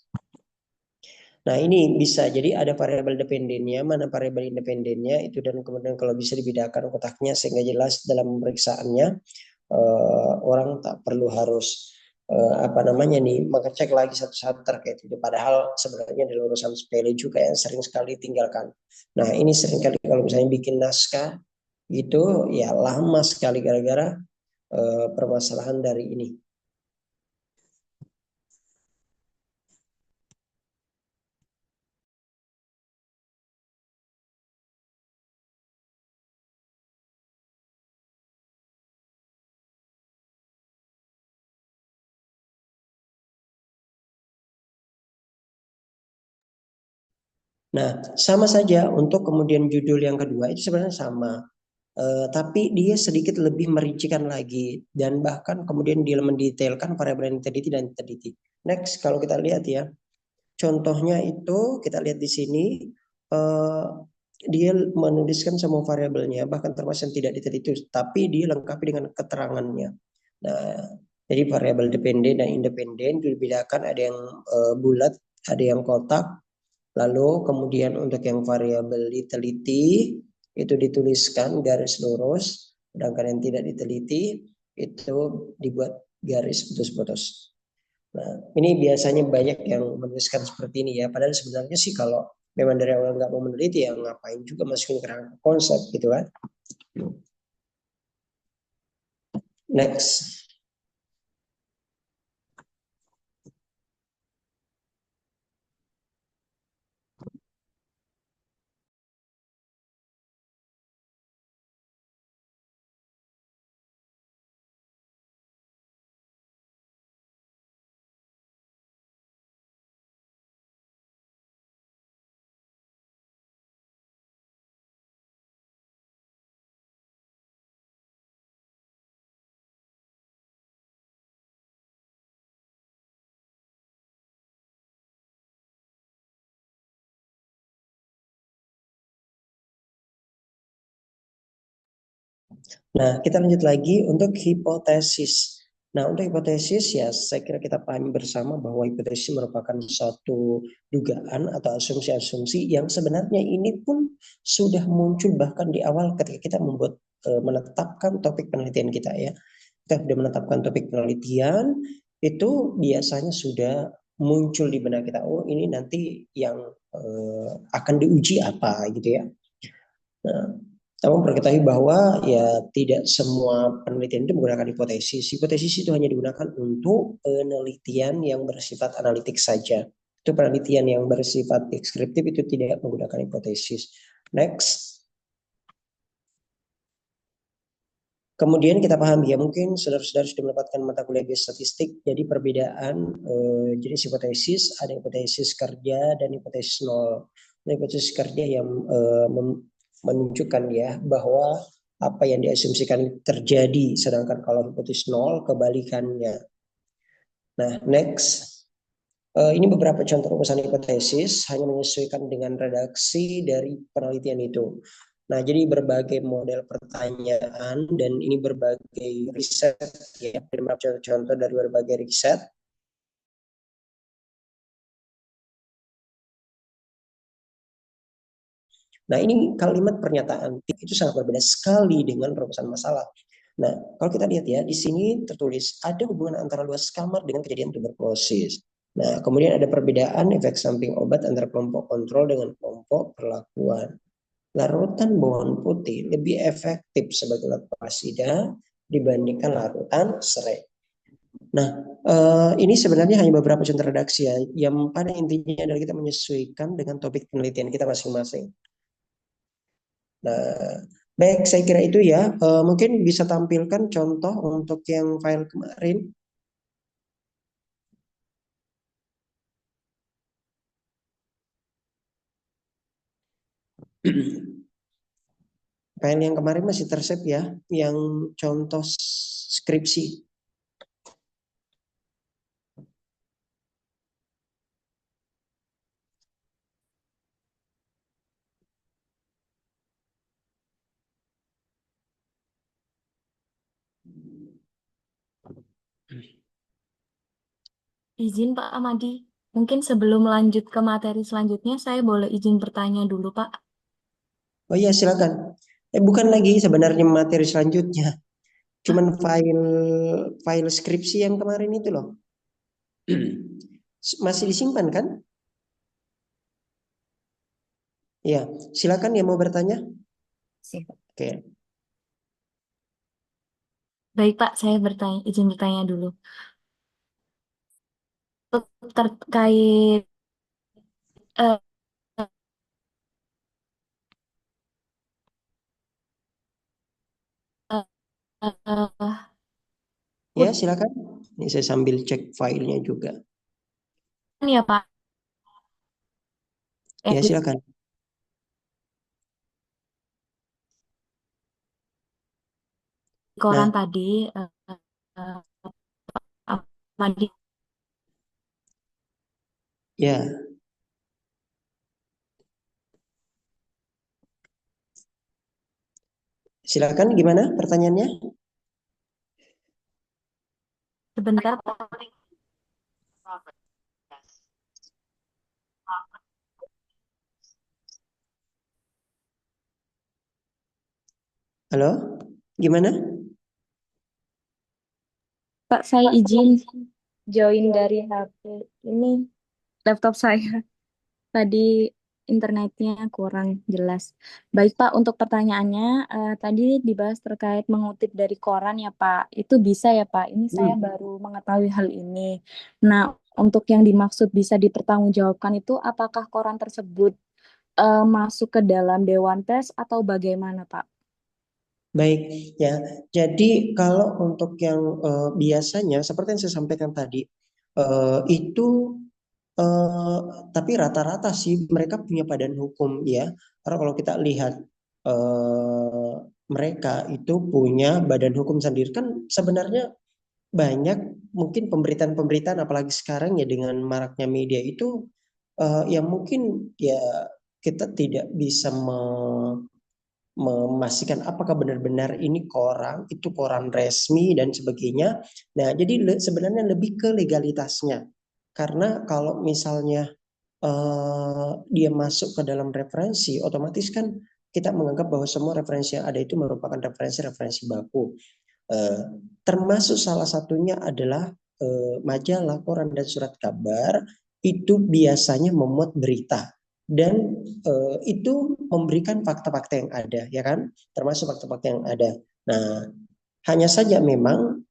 Nah, ini bisa jadi ada variabel dependennya, mana variabel independennya itu, dan kemudian kalau bisa dibedakan kotaknya sehingga jelas dalam pemeriksaannya orang tak perlu harus apa namanya nih mengecek lagi satu-satu terkait itu. Padahal sebenarnya dalam urusan sepele juga yang sering sekali tinggalkan. Nah, ini sering kali kalau misalnya bikin naskah itu ya lama sekali gara-gara permasalahan dari ini. Nah, sama saja untuk kemudian judul yang kedua itu sebenarnya sama. Tapi dia sedikit lebih merincikan lagi dan bahkan kemudian dia mendetailkan variabel yang teliti dan teliti. Next, kalau kita lihat ya, contohnya itu kita lihat di sini, eh, dia menuliskan semua variabelnya, bahkan termasuk yang tidak diteliti, tapi dia lengkapi dengan keterangannya. Nah, jadi variabel dependen dan independen itu dibedakan, ada yang bulat, ada yang kotak. Lalu kemudian untuk yang variabel diteliti itu dituliskan garis lurus, sedangkan yang tidak diteliti itu dibuat garis putus-putus. Nah, ini biasanya banyak yang menuliskan seperti ini ya. Padahal sebenarnya sih kalau memang dari awal nggak mau meneliti ya ngapain juga masukin ke rangka konsep gitu kan. Next. Nah, kita lanjut lagi untuk hipotesis. Nah, untuk hipotesis ya saya kira kita pahami bersama bahwa hipotesis merupakan suatu dugaan atau asumsi-asumsi yang sebenarnya ini pun sudah muncul bahkan di awal ketika kita menetapkan topik penelitian kita ya. Kita sudah menetapkan topik penelitian, itu biasanya sudah muncul di benak kita. Oh, ini nanti yang akan diuji apa gitu ya. Nah, namun perlu ketahui bahwa ya tidak semua penelitian itu menggunakan hipotesis. Hipotesis itu hanya digunakan untuk penelitian yang bersifat analitik saja. Itu penelitian yang bersifat deskriptif itu tidak menggunakan hipotesis. Next. Kemudian kita pahami ya, mungkin saudara-saudara sudah mendapatkan mata kuliah biostatistik. Jadi perbedaan jenis hipotesis, ada hipotesis kerja dan hipotesis nol. Nah, hipotesis kerja yang menunjukkan ya bahwa apa yang diasumsikan terjadi, sedangkan kalau hipotesis nol kebalikannya. Nah, next. Ini beberapa contoh rumusan hipotesis hanya menyesuaikan dengan redaksi dari penelitian itu. Nah, jadi berbagai model pertanyaan dan ini berbagai riset ya, beberapa contoh dari berbagai riset. Nah, ini kalimat pernyataan itu sangat berbeda sekali dengan rumusan masalah. Nah, kalau kita lihat ya, di sini tertulis ada hubungan antara luas kamar dengan kejadian tuberkulosis. Nah, kemudian ada perbedaan efek samping obat antara kelompok kontrol dengan kelompok perlakuan. Larutan bawang putih lebih efektif sebagai laktoasida dibandingkan larutan serai. Nah, ini sebenarnya hanya beberapa contoh redaksi ya, yang pada intinya adalah kita menyesuaikan dengan topik penelitian kita masing-masing. Nah, baik, saya kira itu ya. Mungkin bisa tampilkan contoh untuk yang file kemarin. File yang kemarin masih tersave ya, yang contoh skripsi. Izin Pak Amadi, mungkin sebelum lanjut ke materi selanjutnya, saya boleh izin bertanya dulu Pak. Oh iya, silakan. Bukan lagi sebenarnya materi selanjutnya. Cuman file file skripsi yang kemarin itu loh. Masih disimpan kan? Ya, silakan yang mau bertanya. Siap. Oke. Baik Pak, saya bertanya, izin bertanya dulu. Terkait eh, eh, Ya, silakan. Ini saya sambil cek filenya juga. ya Pak, yang Ya, di silakan. koran Nah, tadi, eh, Amadi, ya, silakan gimana pertanyaannya? sebentar Pak. Halo? Gimana? Pak, saya izin join dari HP ini laptop saya. Tadi internetnya kurang jelas. Baik Pak, untuk pertanyaannya tadi dibahas terkait mengutip dari koran ya Pak. Itu bisa ya Pak. Ini saya Hmm. baru mengetahui hal ini. Nah, untuk yang dimaksud bisa dipertanggungjawabkan itu apakah koran tersebut masuk ke dalam Dewan Pers atau bagaimana Pak? Baik, ya. Jadi kalau untuk yang biasanya seperti yang saya sampaikan tadi, itu eh, tapi rata-rata sih mereka punya badan hukum ya. Karena kalau kita lihat eh, mereka itu punya badan hukum sendiri kan sebenarnya banyak mungkin pemberitaan-pemberitaan apalagi sekarang ya dengan maraknya media itu yang mungkin ya kita tidak bisa memastikan apakah benar-benar ini koran, itu koran resmi dan sebagainya. Nah, jadi sebenarnya lebih ke legalitasnya. Karena kalau misalnya dia masuk ke dalam referensi, otomatis kan kita menganggap bahwa semua referensi yang ada itu merupakan referensi-referensi baku. Eh, Termasuk salah satunya adalah majalah, koran dan surat kabar itu biasanya memuat berita dan itu memberikan fakta-fakta yang ada, ya kan, termasuk fakta-fakta yang ada. Nah, hanya saja memang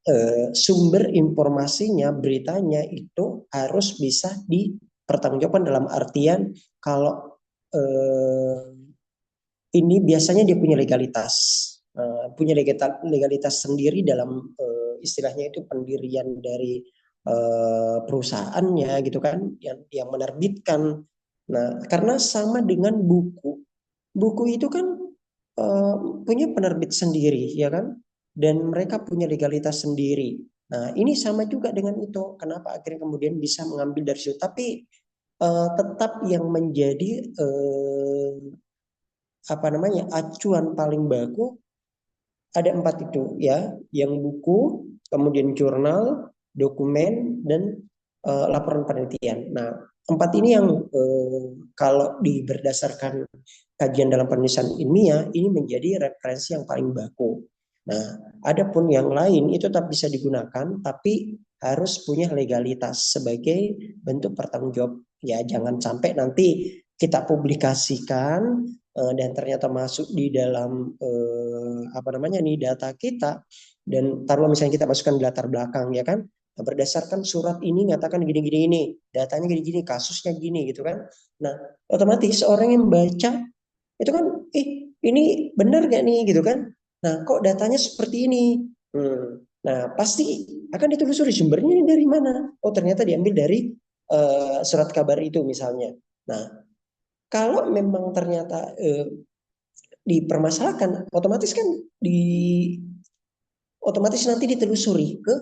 sumber informasinya, beritanya itu harus bisa dipertanggungjawabkan dalam artian kalau ini biasanya dia punya legalitas, punya legalitas sendiri dalam istilahnya itu pendirian dari perusahaannya gitu kan, yang menerbitkan. Nah, karena sama dengan buku, buku itu kan punya penerbit sendiri, ya kan, dan mereka punya legalitas sendiri. Nah, ini sama juga dengan itu. Kenapa akhirnya kemudian bisa mengambil dari situ? Tapi tetap yang menjadi apa namanya acuan paling baku ada 4 itu ya, yang buku, kemudian jurnal, dokumen, dan laporan penelitian. Nah, 4 ini yang kalau berdasarkan kajian dalam penulisan ilmiah ini menjadi referensi yang paling baku. Nah, adapun yang lain itu tetap bisa digunakan, tapi harus punya legalitas sebagai bentuk pertanggungjawab. Ya, jangan sampai nanti kita publikasikan dan ternyata masuk di dalam apa namanya nih data kita, dan taruh misalnya kita masukkan di latar belakang, ya kan, nah, berdasarkan surat ini nyatakan gini-gini ini, datanya gini-gini, kasusnya gini gitu kan. Nah, otomatis orang yang baca itu kan, ini benar gak nih gitu kan. Nah, kok datanya seperti ini. Nah, pasti akan ditelusuri sumbernya ini dari mana. Oh, ternyata diambil dari surat kabar itu misalnya. Nah, kalau memang ternyata dipermasalahkan, otomatis nanti ditelusuri ke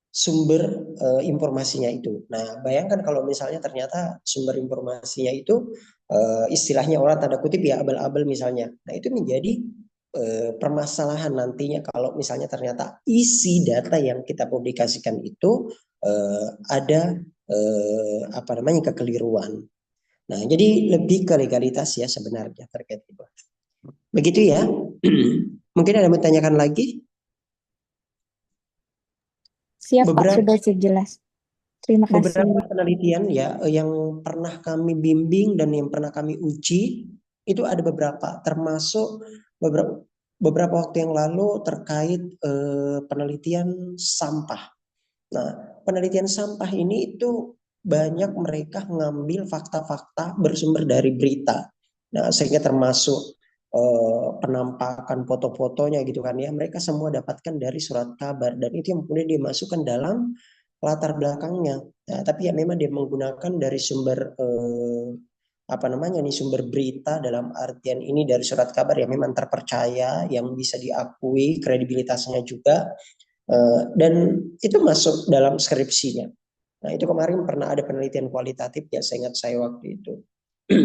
sumber informasinya itu. Nah, bayangkan kalau misalnya ternyata sumber informasinya itu istilahnya orang tanda kutip ya abal-abal misalnya. Nah, itu menjadi permasalahan nantinya kalau misalnya ternyata isi data yang kita publikasikan itu ada apa namanya kekeliruan. Nah, jadi lebih ke legalitas ya sebenarnya terkait itu. Begitu ya. Mungkin ada yang mau tanyakan lagi? Siap, Pak, Beberapa sudah jelas. Terima kasih. beberapa penelitian ya yang pernah kami bimbing dan yang pernah kami uji itu ada beberapa, termasuk beberapa waktu yang lalu terkait penelitian sampah. Nah, penelitian sampah ini itu banyak mereka ngambil fakta-fakta bersumber dari berita. Nah, sehingga termasuk penampakan foto-fotonya gitu kan ya. Mereka semua dapatkan dari surat kabar dan itu yang kemudian dimasukkan dalam latar belakangnya. Nah, tapi ya memang dia menggunakan dari sumber apa namanya nih sumber berita dalam artian ini dari surat kabar yang memang terpercaya, yang bisa diakui kredibilitasnya juga. Dan itu masuk dalam skripsinya. Nah, itu kemarin pernah ada penelitian kualitatif ya, saya ingat saya waktu itu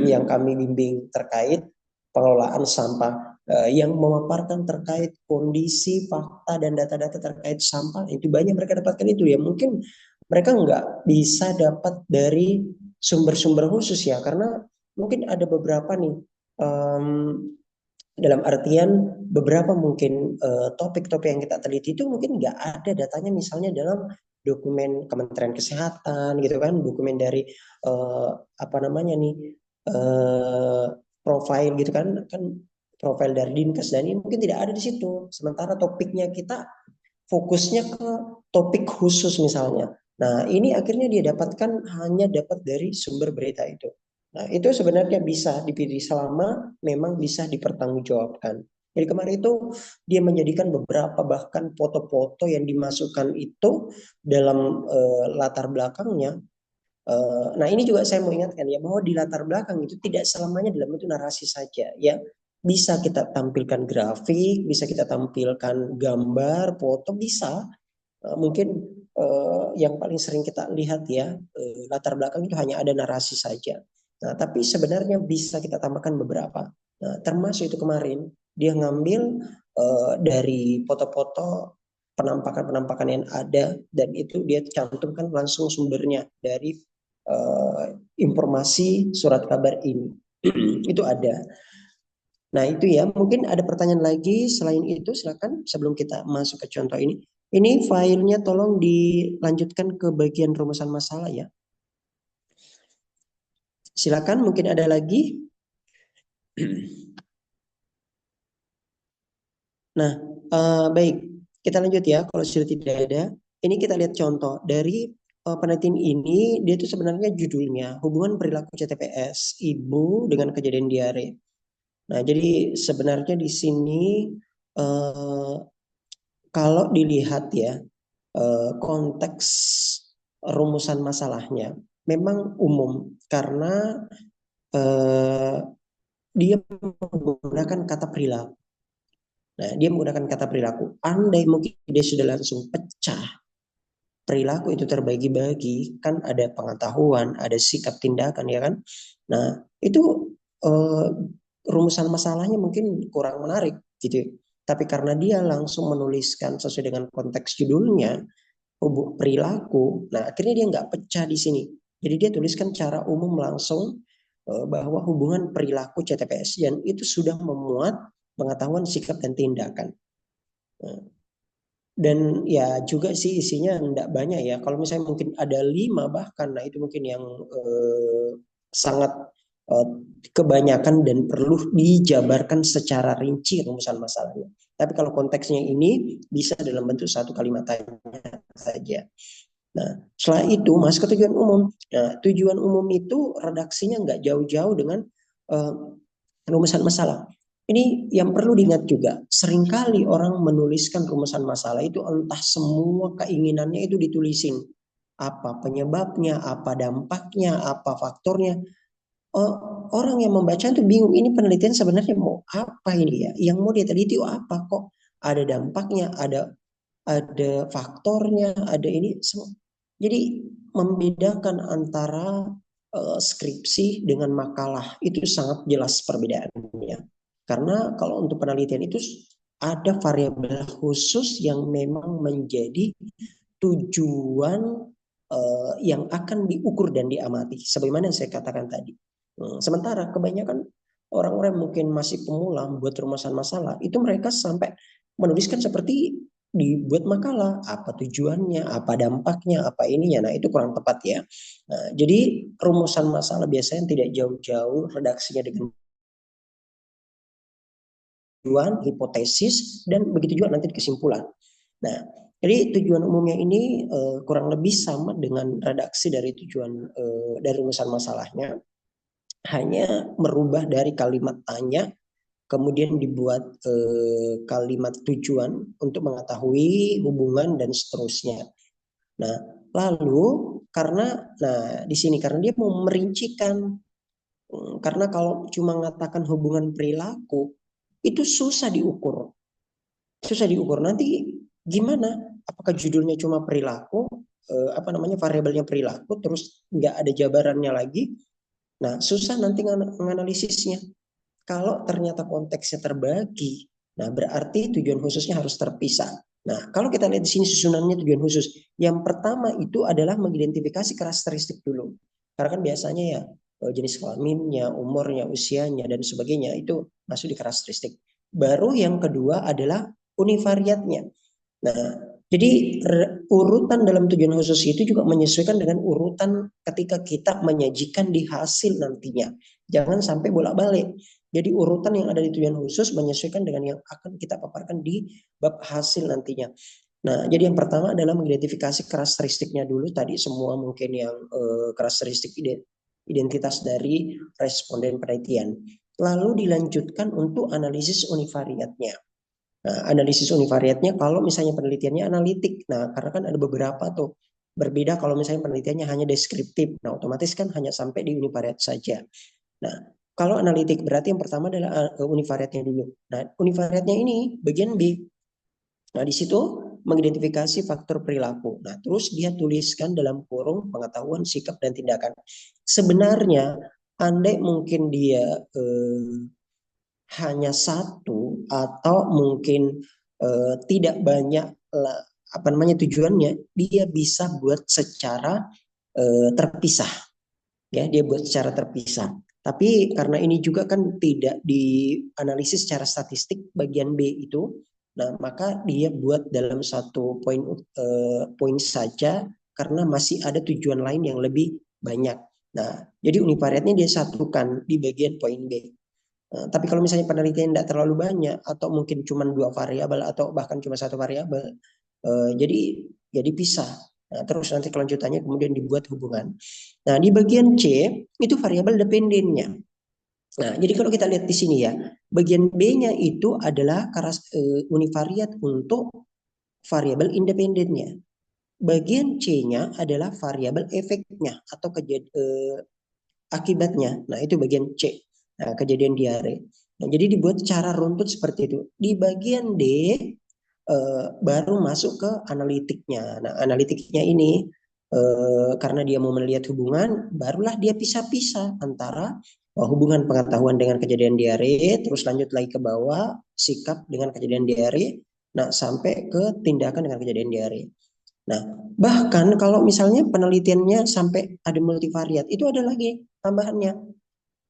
yang kami bimbing terkait pengelolaan sampah yang memaparkan terkait kondisi, fakta dan data-data terkait sampah itu banyak mereka dapatkan itu ya. Mungkin mereka nggak bisa dapat dari sumber-sumber khusus ya, karena mungkin ada beberapa nih dalam artian beberapa mungkin topik-topik yang kita teliti itu mungkin nggak ada datanya misalnya dalam dokumen Kementerian Kesehatan gitu kan, dokumen dari apa namanya nih uh, profil gitu kan, profil dari Dinkes, dan ini mungkin tidak ada di situ. Sementara topiknya kita fokusnya ke topik khusus misalnya. Nah, ini akhirnya dia dapatkan hanya dapat dari sumber berita itu. Nah, itu sebenarnya bisa dipilih selama memang bisa dipertanggungjawabkan. Jadi kemarin itu dia menjadikan beberapa bahkan foto-foto yang dimasukkan itu dalam latar belakangnya. Nah, ini juga saya mau ingatkan ya bahwa di latar belakang itu tidak selamanya dalam bentuk narasi saja ya. Bisa kita tampilkan grafik, bisa kita tampilkan gambar, foto, bisa. Mungkin yang paling sering kita lihat ya latar belakang itu hanya ada narasi saja. Nah, tapi sebenarnya bisa kita tambahkan beberapa. Nah, termasuk itu kemarin dia ngambil dari foto-foto penampakan-penampakan yang ada dan itu dia cantumkan langsung sumbernya dari informasi surat kabar ini. Itu ada. Nah, itu ya, mungkin ada pertanyaan lagi selain itu, silakan sebelum kita masuk ke contoh ini. Ini filenya tolong dilanjutkan ke bagian rumusan masalah ya. Silakan, mungkin ada lagi. Nah, baik, kita lanjut ya. Kalau sudah tidak ada, ini kita lihat contoh dari penelitian ini. Dia itu sebenarnya judulnya hubungan perilaku CTPS ibu dengan kejadian diare. Nah, jadi sebenarnya di sini eh, kalau dilihat ya konteks rumusan masalahnya memang umum karena eh, dia menggunakan kata perilaku. Nah, dia menggunakan kata perilaku. Andai mungkin dia sudah langsung pecah, perilaku itu terbagi-bagi, kan ada pengetahuan, ada sikap tindakan, ya kan? Nah, itu eh, rumusan masalahnya mungkin kurang menarik, gitu. Tapi karena dia langsung menuliskan sesuai dengan konteks judulnya, perilaku, nah akhirnya dia nggak pecah di sini. Jadi dia tuliskan cara umum langsung bahwa hubungan perilaku CTPS dan itu sudah memuat pengetahuan sikap dan tindakan. Nah, dan ya juga sih isinya enggak banyak ya. Kalau misalnya mungkin ada 5 bahkan, nah itu mungkin yang sangat eh, kebanyakan dan perlu dijabarkan secara rinci rumusan masalahnya. Tapi kalau konteksnya ini bisa dalam bentuk satu kalimat saja. Nah, setelah itu masuk ke tujuan umum. Nah, tujuan umum itu redaksinya nggak jauh-jauh dengan uh, rumusan masalah. Ini yang perlu diingat juga. Seringkali orang menuliskan rumusan masalah itu entah semua keinginannya itu ditulisin. Apa penyebabnya, apa dampaknya, apa faktornya. Orang yang membaca itu bingung. Ini penelitian sebenarnya mau apa ini ya? Yang mau dia teliti apa kok? Ada dampaknya, ada faktornya, ada ini semua. Jadi membedakan antara skripsi dengan makalah itu sangat jelas perbedaannya. Karena kalau untuk penelitian itu ada variabel khusus yang memang menjadi tujuan yang akan diukur dan diamati. Sebagaimana yang saya katakan tadi. Sementara kebanyakan orang-orang mungkin masih pemula membuat rumusan masalah, itu mereka sampai menuliskan seperti dibuat makalah, apa tujuannya, apa dampaknya, apa ininya. Nah, itu kurang tepat ya. Nah, jadi rumusan masalah biasanya tidak jauh-jauh redaksinya dengan tujuan, hipotesis, dan begitu juga nanti kesimpulan. Nah, jadi tujuan umumnya ini kurang lebih sama dengan redaksi dari tujuan dari rumusan masalahnya, hanya merubah dari kalimat tanya kemudian dibuat kalimat tujuan untuk mengetahui hubungan dan seterusnya. Nah, lalu di sini karena dia mau merincikan, karena kalau cuma mengatakan hubungan perilaku itu susah diukur. Susah diukur. Nanti gimana? Apakah judulnya cuma perilaku, apa namanya variabelnya perilaku, terus nggak ada jabarannya lagi? Nah, susah nanti menganalisisnya. Kalau ternyata konteksnya terbagi, nah berarti tujuan khususnya harus terpisah. Nah, kalau kita lihat di sini susunannya tujuan khusus. Yang pertama itu adalah mengidentifikasi karakteristik dulu. Karena kan biasanya ya jenis kelaminnya, umurnya, usianya, dan sebagainya itu masuk di karakteristik. Baru yang kedua adalah univariatnya. Nah, jadi urutan dalam tujuan khusus itu juga menyesuaikan dengan urutan ketika kita menyajikan di hasil nantinya. Jangan sampai bolak-balik. Jadi urutan yang ada di tujuan khusus menyesuaikan dengan yang akan kita paparkan di bab hasil nantinya. Nah, jadi yang pertama adalah mengidentifikasi karakteristiknya dulu. Tadi semua mungkin yang karakteristik identitas dari responden penelitian. Lalu dilanjutkan untuk analisis univariatnya. Nah, analisis univariatnya kalau misalnya penelitiannya analitik. Nah, karena kan ada beberapa tuh. Berbeda kalau misalnya penelitiannya hanya deskriptif. Nah, otomatis kan hanya sampai di univariat saja. Nah, kalau analitik berarti yang pertama adalah univariatnya dulu. Nah, univariatnya ini bagian B. Nah, di situ mengidentifikasi faktor perilaku. Nah, terus dia tuliskan dalam kurung pengetahuan, sikap, dan tindakan. Sebenarnya, andai mungkin dia hanya satu atau mungkin tidak banyak apa namanya tujuannya, dia bisa buat secara terpisah, ya dia buat secara terpisah. Tapi karena ini juga kan tidak dianalisis secara statistik bagian B itu, Nah, maka dia buat dalam satu poin saja karena masih ada tujuan lain yang lebih banyak. Nah, jadi univariatnya dia satukan di bagian poin B. Tapi kalau misalnya penelitian tidak terlalu banyak atau mungkin cuma 2 variabel atau bahkan cuma 1 variabel, jadi pisah. Nah, terus nanti kelanjutannya kemudian dibuat hubungan. Nah, di bagian C itu variabel dependennya. Nah, jadi kalau kita lihat di sini ya, bagian B-nya itu adalah univariat untuk variabel independennya. Bagian C-nya adalah variabel efeknya atau akibatnya. Nah, itu bagian C. Nah, kejadian diare. Nah, jadi dibuat secara runtut seperti itu. Di bagian D baru masuk ke analitiknya. Nah, analitiknya ini karena dia mau melihat hubungan, barulah dia pisah-pisah antara hubungan pengetahuan dengan kejadian diare, terus lanjut lagi ke bawah, sikap dengan kejadian diare, nah sampai ke tindakan dengan kejadian diare. Nah, bahkan kalau misalnya penelitiannya sampai ada multivariat, itu ada lagi tambahannya.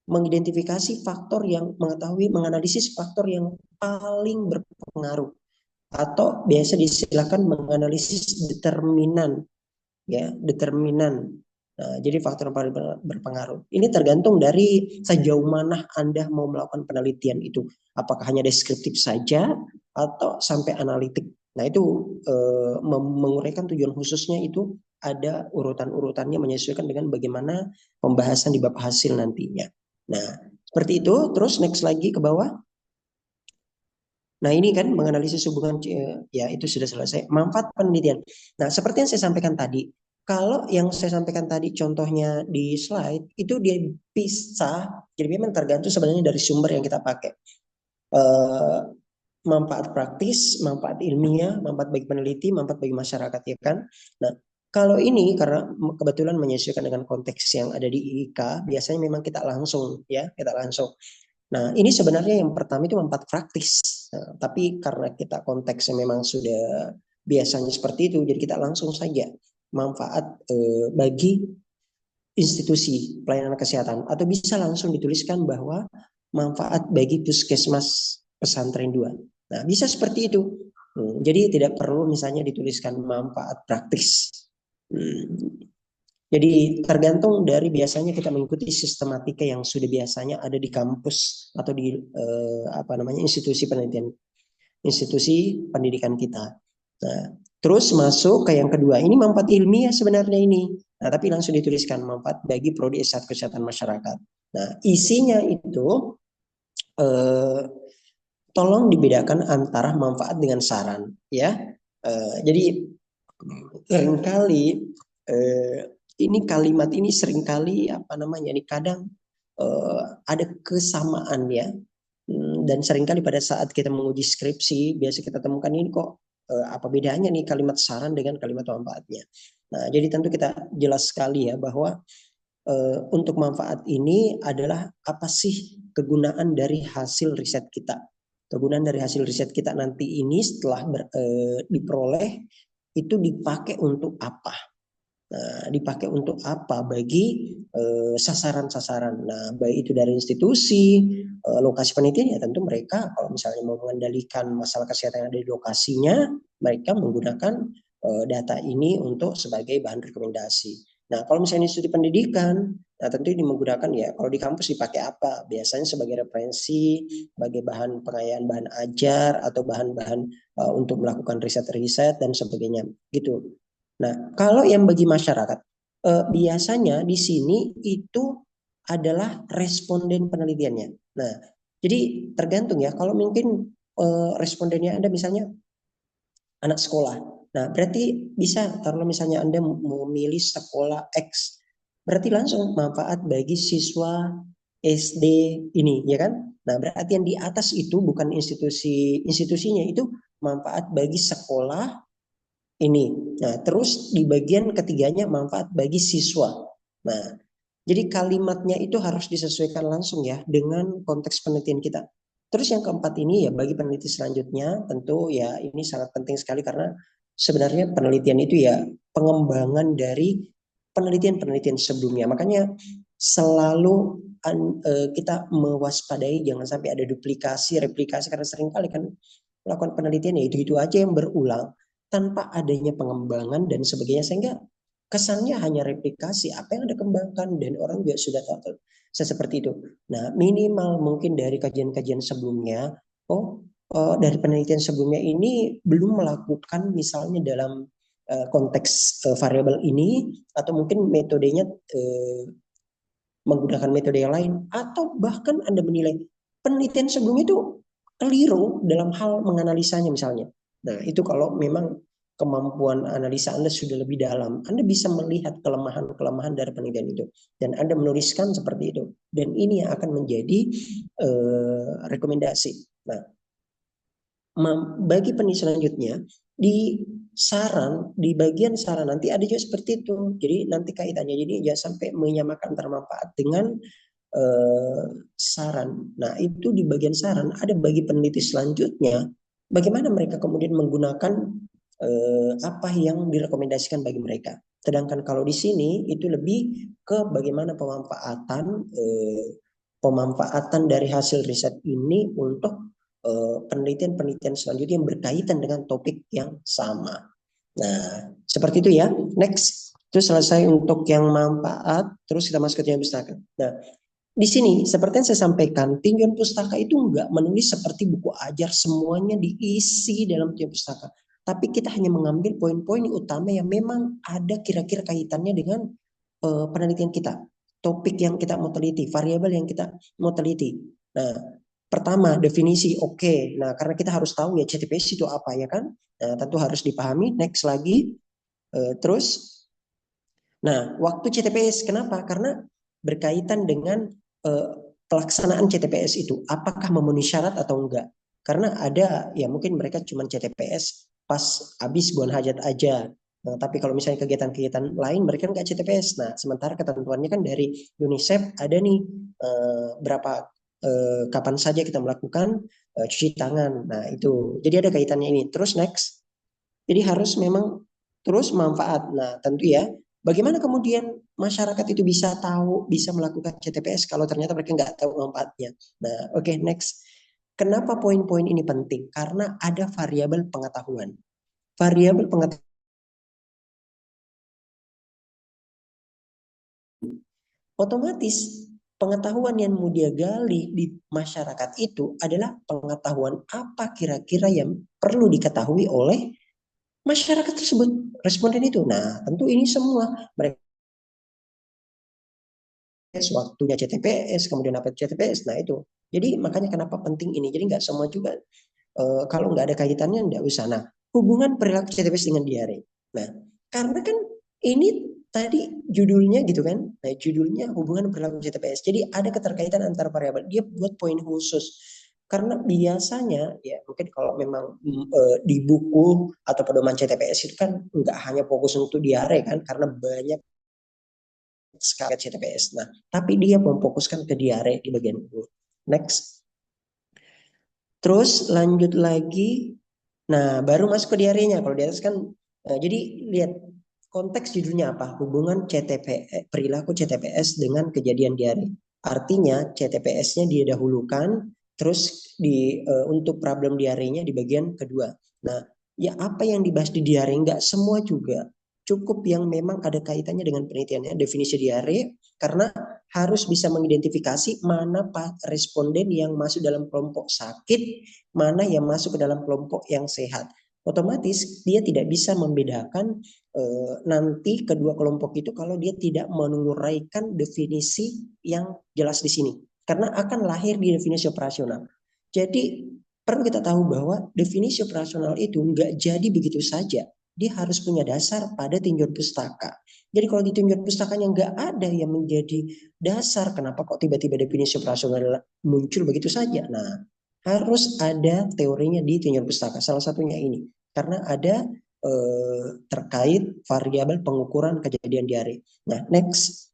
Mengidentifikasi faktor yang mengetahui, menganalisis faktor yang paling berpengaruh atau biasa disilakan menganalisis determinan, ya, determinan. Nah, jadi faktor yang paling berpengaruh. Ini tergantung dari sejauh mana Anda mau melakukan penelitian itu. Apakah hanya deskriptif saja atau sampai analitik. Nah, itu menguraikan tujuan khususnya itu ada urutan-urutannya menyesuaikan dengan bagaimana pembahasan di bab hasil nantinya. Nah, seperti itu. Terus next lagi ke bawah. Nah, ini kan menganalisis hubungan, ya itu sudah selesai. Manfaat penelitian. Nah, seperti yang saya sampaikan tadi, kalau yang saya sampaikan tadi contohnya di slide itu dia pisah, jadi memang tergantung sebenarnya dari sumber yang kita pakai. Manfaat praktis, manfaat ilmiah, manfaat bagi peneliti, manfaat bagi masyarakat, ya kan. Nah, kalau ini karena kebetulan menyesuaikan dengan konteks yang ada di IIK, biasanya memang kita langsung, ya, kita langsung. Nah, ini sebenarnya yang pertama itu manfaat praktis. Nah, tapi karena kita konteksnya memang sudah biasanya seperti itu, jadi kita langsung saja manfaat bagi institusi pelayanan kesehatan. Atau bisa langsung dituliskan bahwa manfaat bagi puskesmas pesantren 2. Nah, bisa seperti itu. Jadi tidak perlu misalnya dituliskan manfaat praktis. Jadi tergantung dari biasanya kita mengikuti sistematika yang sudah biasanya ada di kampus atau di institusi penelitian, institusi pendidikan kita. Nah, terus masuk ke yang kedua. Ini manfaat ilmiah sebenarnya ini. Nah, tapi langsung dituliskan manfaat bagi prodi S1 kesehatan masyarakat. Nah, isinya itu tolong dibedakan antara manfaat dengan saran, ya. Jadi seringkali ini kalimat ini seringkali ini kadang ada kesamaan, ya. Dan seringkali pada saat kita menguji skripsi biasa kita temukan ini kok apa bedanya nih kalimat saran dengan kalimat manfaatnya. Nah, jadi tentu kita jelas sekali ya bahwa untuk manfaat ini adalah apa sih kegunaan dari hasil riset kita. Kegunaan dari hasil riset kita nanti ini setelah diperoleh itu dipakai untuk apa? Nah, dipakai untuk apa bagi sasaran-sasaran. Nah, baik itu dari institusi, lokasi penelitian, ya tentu mereka kalau misalnya mau mengendalikan masalah kesehatan yang ada di lokasinya, mereka menggunakan data ini untuk sebagai bahan rekomendasi. Nah, kalau misalnya studi pendidikan, nah tentu ini menggunakan, ya kalau di kampus dipakai apa? Biasanya sebagai referensi, sebagai bahan pengayaan bahan ajar atau bahan-bahan untuk melakukan riset-riset dan sebagainya, gitu. Nah, kalau yang bagi masyarakat, biasanya di sini itu adalah responden penelitiannya. Nah, jadi tergantung ya. Kalau mungkin respondennya Anda misalnya anak sekolah. Nah, berarti bisa kalau misalnya Anda memilih sekolah X, berarti langsung manfaat bagi siswa SD ini, ya kan? Nah, berarti yang di atas itu bukan institusinya, itu manfaat bagi sekolah ini. Nah, terus di bagian ketiganya manfaat bagi siswa. Nah, jadi kalimatnya itu harus disesuaikan langsung ya dengan konteks penelitian kita. Terus yang keempat ini ya bagi peneliti selanjutnya tentu ya ini sangat penting sekali karena sebenarnya penelitian itu ya pengembangan dari penelitian-penelitian sebelumnya. Makanya selalu kita mewaspadai jangan sampai ada duplikasi, replikasi karena seringkali kan melakukan penelitian ya itu aja yang berulang tanpa adanya pengembangan dan sebagainya, sehingga kesannya hanya replikasi apa yang Anda kembangkan dan orang juga sudah tahu seperti itu. Nah, minimal mungkin dari kajian-kajian sebelumnya, dari penelitian sebelumnya ini belum melakukan misalnya dalam konteks variabel ini, atau mungkin metodenya menggunakan metode yang lain, atau bahkan Anda menilai penelitian sebelumnya itu keliru dalam hal menganalisanya misalnya. Nah, itu kalau memang kemampuan analisa Anda sudah lebih dalam, Anda bisa melihat kelemahan-kelemahan dari penelitian itu dan Anda menuliskan seperti itu. Dan ini yang akan menjadi rekomendasi. Nah, bagi penelitian selanjutnya di bagian saran nanti ada juga seperti itu. Jadi nanti kaitannya, jadi jangan sampai menyamakan antara manfaat dengan saran. Nah, itu di bagian saran ada bagi peneliti selanjutnya bagaimana mereka kemudian menggunakan apa yang direkomendasikan bagi mereka. Sedangkan kalau di sini itu lebih ke bagaimana pemanfaatan dari hasil riset ini untuk penelitian-penelitian selanjutnya yang berkaitan dengan topik yang sama. Nah, seperti itu ya. Next, itu selesai untuk yang manfaat. Terus kita masuk ke tinjauan pustaka. Nah, di sini seperti yang saya sampaikan, tinjauan pustaka itu enggak menulis seperti buku ajar semuanya diisi dalam tinjauan pustaka. Tapi kita hanya mengambil poin-poin utama yang memang ada kira-kira kaitannya dengan penelitian kita. Topik yang kita mau teliti, variabel yang kita mau teliti. Nah, pertama, definisi oke. Nah, karena kita harus tahu ya CTPS itu apa ya kan. Nah, tentu harus dipahami. Next lagi. Terus, nah, waktu CTPS kenapa? Karena berkaitan dengan pelaksanaan CTPS itu. Apakah memenuhi syarat atau enggak? Karena ada ya mungkin mereka cuma CTPS pas habis buang hajat aja. Nah, tapi kalau misalnya kegiatan-kegiatan lain mereka nggak CTPS. Nah, sementara ketentuannya kan dari UNICEF ada nih berapa kapan saja kita melakukan cuci tangan. Nah, itu. Jadi ada kaitannya ini. Terus next. Jadi harus memang terus manfaat. Nah, tentu ya, bagaimana kemudian masyarakat itu bisa tahu, bisa melakukan CTPS kalau ternyata mereka nggak tahu manfaatnya. Nah, oke, next. Kenapa poin-poin ini penting? Karena ada variabel pengetahuan. Variabel pengetahuan otomatis pengetahuan yang mau dia gali di masyarakat itu adalah pengetahuan apa kira-kira yang perlu diketahui oleh masyarakat tersebut, responden itu. Nah, tentu ini semua mereka waktunya CTPS, kemudian apa CTPS. Nah, itu. Jadi makanya kenapa penting ini. Jadi nggak semua juga kalau nggak ada kaitannya nggak usah. Nah, hubungan perilaku CTPS dengan diare. Nah, karena kan ini tadi judulnya gitu kan. Nah, judulnya hubungan perilaku CTPS. Jadi ada keterkaitan antara variabel. Dia buat poin khusus. Karena biasanya ya mungkin kalau memang di buku atau pedoman CTPS itu kan nggak hanya fokus untuk diare kan, karena banyak sekali CTPS. Nah, tapi dia memfokuskan ke diare di bagian ini. Next. Terus lanjut lagi. Nah, baru masuk ke diarenya. Kalau di atas kan, jadi lihat konteks judulnya apa? Hubungan CTP, perilaku CTPS dengan kejadian diare. Artinya CTPS-nya didahulukan, terus untuk problem diarenya di bagian kedua. Nah, ya apa yang dibahas di diare nggak semua juga. Cukup yang memang ada kaitannya dengan penelitiannya, definisi diare, karena harus bisa mengidentifikasi mana responden yang masuk dalam kelompok sakit, mana yang masuk ke dalam kelompok yang sehat. Otomatis dia tidak bisa membedakan nanti kedua kelompok itu kalau dia tidak menguraikan definisi yang jelas di sini. Karena akan lahir di definisi operasional. Jadi perlu kita tahu bahwa definisi operasional itu nggak jadi begitu saja. Dia harus punya dasar pada tinjauan pustaka. Jadi kalau di tinjauan pustakanya nggak ada yang menjadi dasar, kenapa kok tiba-tiba definisi operasional muncul begitu saja? Nah, harus ada teorinya di tinjauan pustaka. Salah satunya ini. Karena ada terkait variabel pengukuran kejadian diare. Nah, next.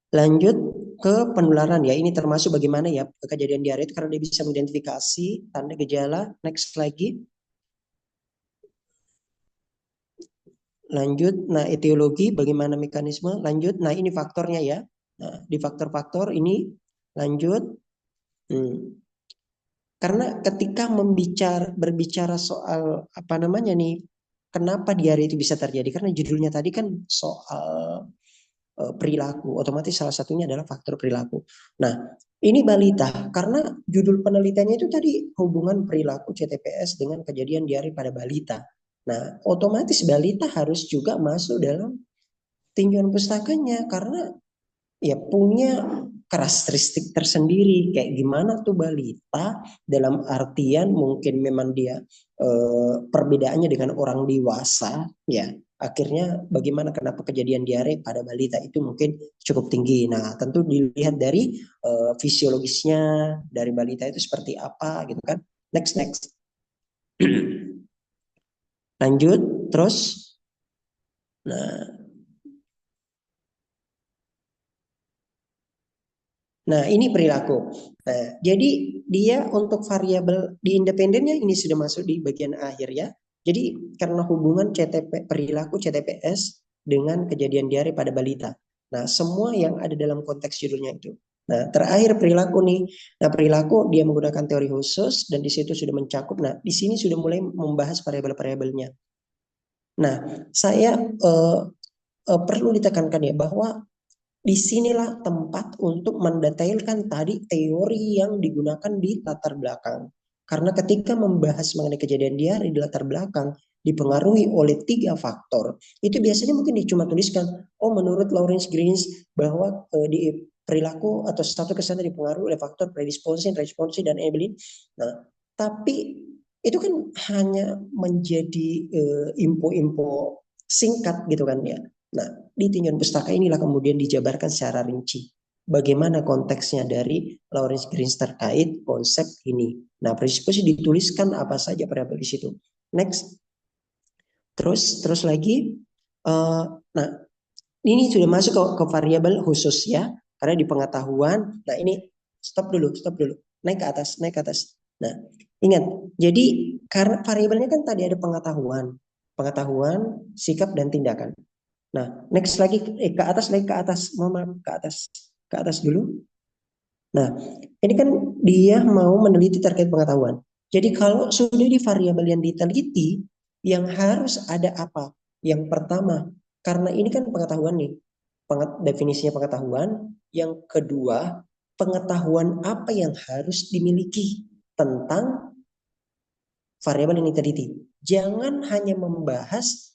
Lanjut ke penularan ya. Ini termasuk bagaimana ya kejadian diare itu karena dia bisa mengidentifikasi tanda gejala. Next lagi. Lanjut. Nah, etiologi bagaimana mekanisme. Lanjut. Nah, ini faktornya ya. Nah, di faktor-faktor ini lanjut. Karena ketika berbicara soal apa namanya nih, kenapa diare itu bisa terjadi? Karena judulnya tadi kan soal perilaku, otomatis salah satunya adalah faktor perilaku. Nah, ini balita karena judul penelitiannya itu tadi hubungan perilaku CTPS dengan kejadian diare pada balita. Nah, otomatis balita harus juga masuk dalam tinjauan pustakanya karena ya punya karakteristik tersendiri kayak gimana tuh balita dalam artian mungkin memang dia perbedaannya dengan orang dewasa ya akhirnya bagaimana kenapa kejadian diare pada balita itu mungkin cukup tinggi. Nah tentu dilihat dari fisiologisnya dari balita itu seperti apa gitu kan. Next. Lanjut terus. Nah Nah, ini perilaku. Nah, jadi dia untuk variabel di independennya ini sudah masuk di bagian akhir ya. Jadi karena hubungan perilaku CTPS dengan kejadian diare pada balita. Nah, semua yang ada dalam konteks judulnya itu. Nah, terakhir perilaku nih. Nah, perilaku dia menggunakan teori khusus dan di situ sudah mencakup. Nah, di sini sudah mulai membahas variabel-variabelnya. Nah, saya perlu ditekankan ya bahwa disinilah tempat untuk mendetailkan tadi teori yang digunakan di latar belakang. Karena ketika membahas mengenai kejadian diare di latar belakang dipengaruhi oleh 3 faktor, itu biasanya mungkin cuma tuliskan, oh menurut Lawrence Greens bahwa di perilaku atau satu kesana dipengaruhi oleh faktor predisposing, responsi, dan enabling. Nah, tapi itu kan hanya menjadi info-info singkat gitu kan ya. Nah, di tinjauan pustaka inilah kemudian dijabarkan secara rinci bagaimana konteksnya dari Lawrence Greens terkait konsep ini. Nah, predisposisi dituliskan apa saja variabel di situ. Next. Terus lagi. Nah, ini sudah masuk ke variabel khusus ya. Karena di pengetahuan. Nah, ini stop dulu. Naik ke atas. Nah, ingat. Jadi karena variabelnya kan tadi ada pengetahuan, sikap dan tindakan. Nah, next lagi ke atas maaf, ke atas dulu. Nah, ini kan dia mau meneliti terkait pengetahuan. Jadi kalau sudah di variabel yang diteliti, yang harus ada apa? Yang pertama, karena ini kan pengetahuan nih, definisinya pengetahuan. Yang kedua, pengetahuan apa yang harus dimiliki tentang variabel yang diteliti. Jangan hanya membahas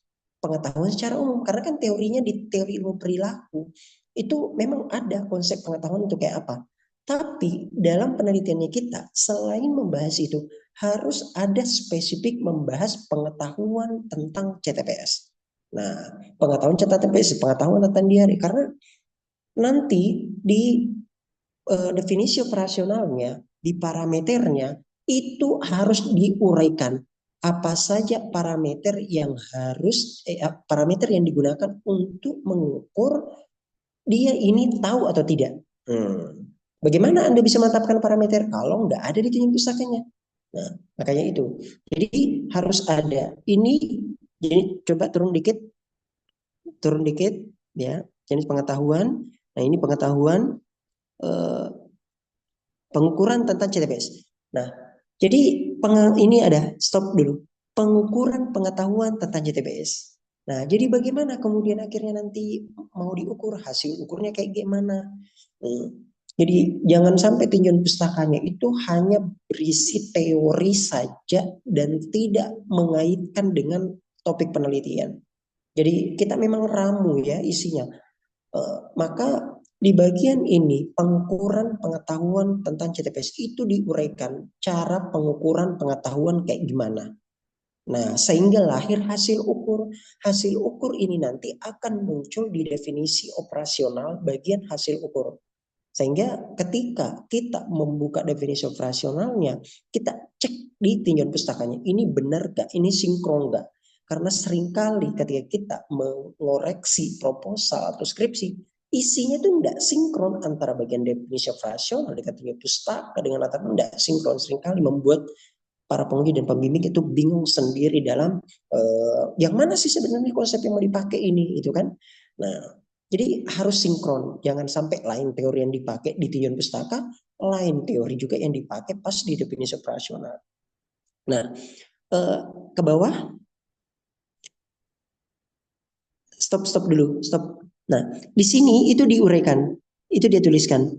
pengetahuan secara umum karena kan teorinya di teori ilmu perilaku itu memang ada konsep pengetahuan itu kayak apa. Tapi dalam penelitiannya kita selain membahas itu harus ada spesifik membahas pengetahuan tentang CTPS. Nah, pengetahuan CTPS, pengetahuan tentang diare karena nanti di definisi operasionalnya, di parameternya itu harus diuraikan apa saja parameter yang digunakan untuk mengukur dia ini tahu atau tidak. Bagaimana Anda bisa menetapkan parameter kalau nggak ada di tinjauan pustakanya? Nah, makanya itu. Jadi harus ada. Ini jadi coba turun dikit ya. Jenis pengetahuan. Nah, ini pengetahuan eh, pengukuran tentang CTPS. Nah, jadi ini ada stop dulu. Pengukuran pengetahuan tentang CTPS. Nah, jadi bagaimana kemudian akhirnya nanti mau diukur hasil ukurnya kayak gimana? Jadi jangan sampai tinjauan pustakanya itu hanya berisi teori saja dan tidak mengaitkan dengan topik penelitian. Jadi kita memang ramu ya isinya. Maka di bagian ini pengukuran pengetahuan tentang CTPS itu diuraikan cara pengukuran pengetahuan kayak gimana. Nah, sehingga lahir hasil ukur. Hasil ukur ini nanti akan muncul di definisi operasional bagian hasil ukur. Sehingga ketika kita membuka definisi operasionalnya, kita cek di tinjauan pustakanya. Ini benar gak? Ini sinkron gak? Karena seringkali ketika kita mengoreksi proposal atau skripsi, isinya tuh tidak sinkron antara bagian definisi operasional dengan tinjauan pustaka dengan latar belakang, tidak sinkron. Seringkali membuat para penguji dan pembimbing itu bingung sendiri dalam yang mana sih sebenarnya konsep yang mau dipakai ini, itu kan. Nah, jadi harus sinkron, jangan sampai lain teori yang dipakai di tinjauan pustaka lain teori juga yang dipakai pas di definisi operasional. Nah, ke bawah, stop dulu, stop. Nah, di sini itu diuraikan, itu dia tuliskan.